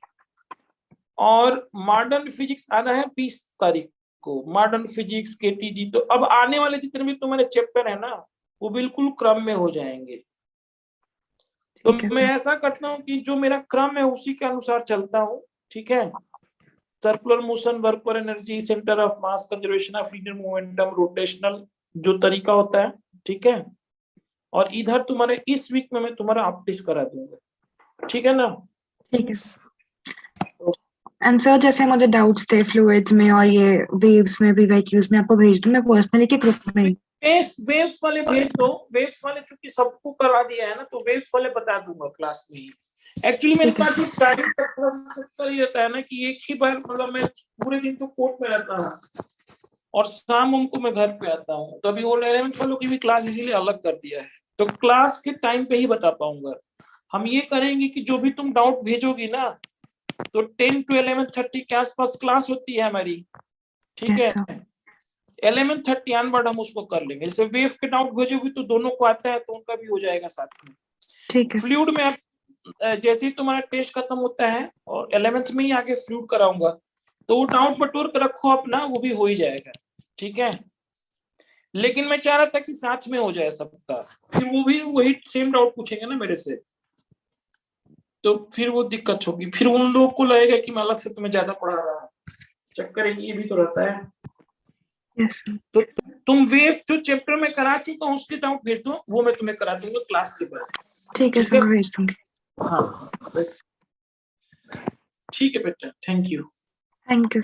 और मॉडर्न फिजिक्स आना है 20 तारीख को, मॉडर्न फिजिक्स केटीजी। तो अब आने वाले जितने भी तुम्हारे चैप्टर है ना वो बिल्कुल क्रम में हो जाएंगे। तो ठीक है मैं सर। ऐसा करता हूँ कि जो मेरा क्रम है उसी के अनुसार चलता हूँ, ठीक है। सर्कुलर मोशन, वर्क पर energy, centre of mass, conservation of linear momentum, rotational जो तरीका होता है, ठीक है। और इधर तुम्हारे इस वीक में मैं तुम्हारा ऑप्टिक्स करा दूंगा, ठीक है ना। ठीक है। एंड सर जैसे मुझे डाउट्स थे फ्लूइड्स में और ये वेव्स में, पीवाईक्यूज में, आपको भेज दूं मैं पर्सनली कि ग्रुप में? वेव्स वाले भेज दो, वेव्स वाले चूंकि सबको करा दिया है ना, तो वेव्स वाले बता दूंगा क्लास में ही। एक्चुअली मेरे ठीक है। पास जो टाइम का ही रहता है ना कि एक ही बार, मतलब मैं पूरे दिन तो कोर्ट में रहता हूँ और शाम उनको मैं घर पे आता हूँ। तो अभी वो 11th वालों की भी क्लास इसीलिए अलग कर दिया है, तो क्लास के टाइम पे ही बता पाऊंगा। हम ये करेंगे कि जो भी तुम डाउट भेजोगी ना, तो 10 to 11:30 के आसपास क्लास होती है हमारी, ठीक यस है। सर। 11:30 ऑनवर्ड हम उसको कर लेंगे। जैसे वेव के डाउट भेजोगी तो दोनों को आता है तो उनका भी हो जाएगा साथ में। ठीक है। फ्लूइड में आप जैसे ही तुम्हारा टेस्ट खत्म होता है और 11th में ही आगे फ्लूइड कराऊंगा, तो वो डाउट बटोर कर रखो अपना, वो भी हो ही जाएगा, ठीक है। लेकिन मैं चाह रहा था कि साथ में हो जाए सबका, फिर वो भी वही सेम डाउट पूछेंगे ना मेरे से, तो फिर वो दिक्कत होगी, फिर उन लोगों को लगेगा कि मैं अलग से तुम्हें ज्यादा पढ़ा रहा हूँ। चक्कर ये भी तो रहता है। Yes sir. तो तुम वेव जो चैप्टर में करा चुका हूँ उसके डाउट भेज दो, वो मैं तुम्हें करा दूंगा क्लास के बाद, ठीक है ठीक सर, है। मैं भेज दूंगी। हाँ ठीक है बेटा, थैंक यू। Thank you.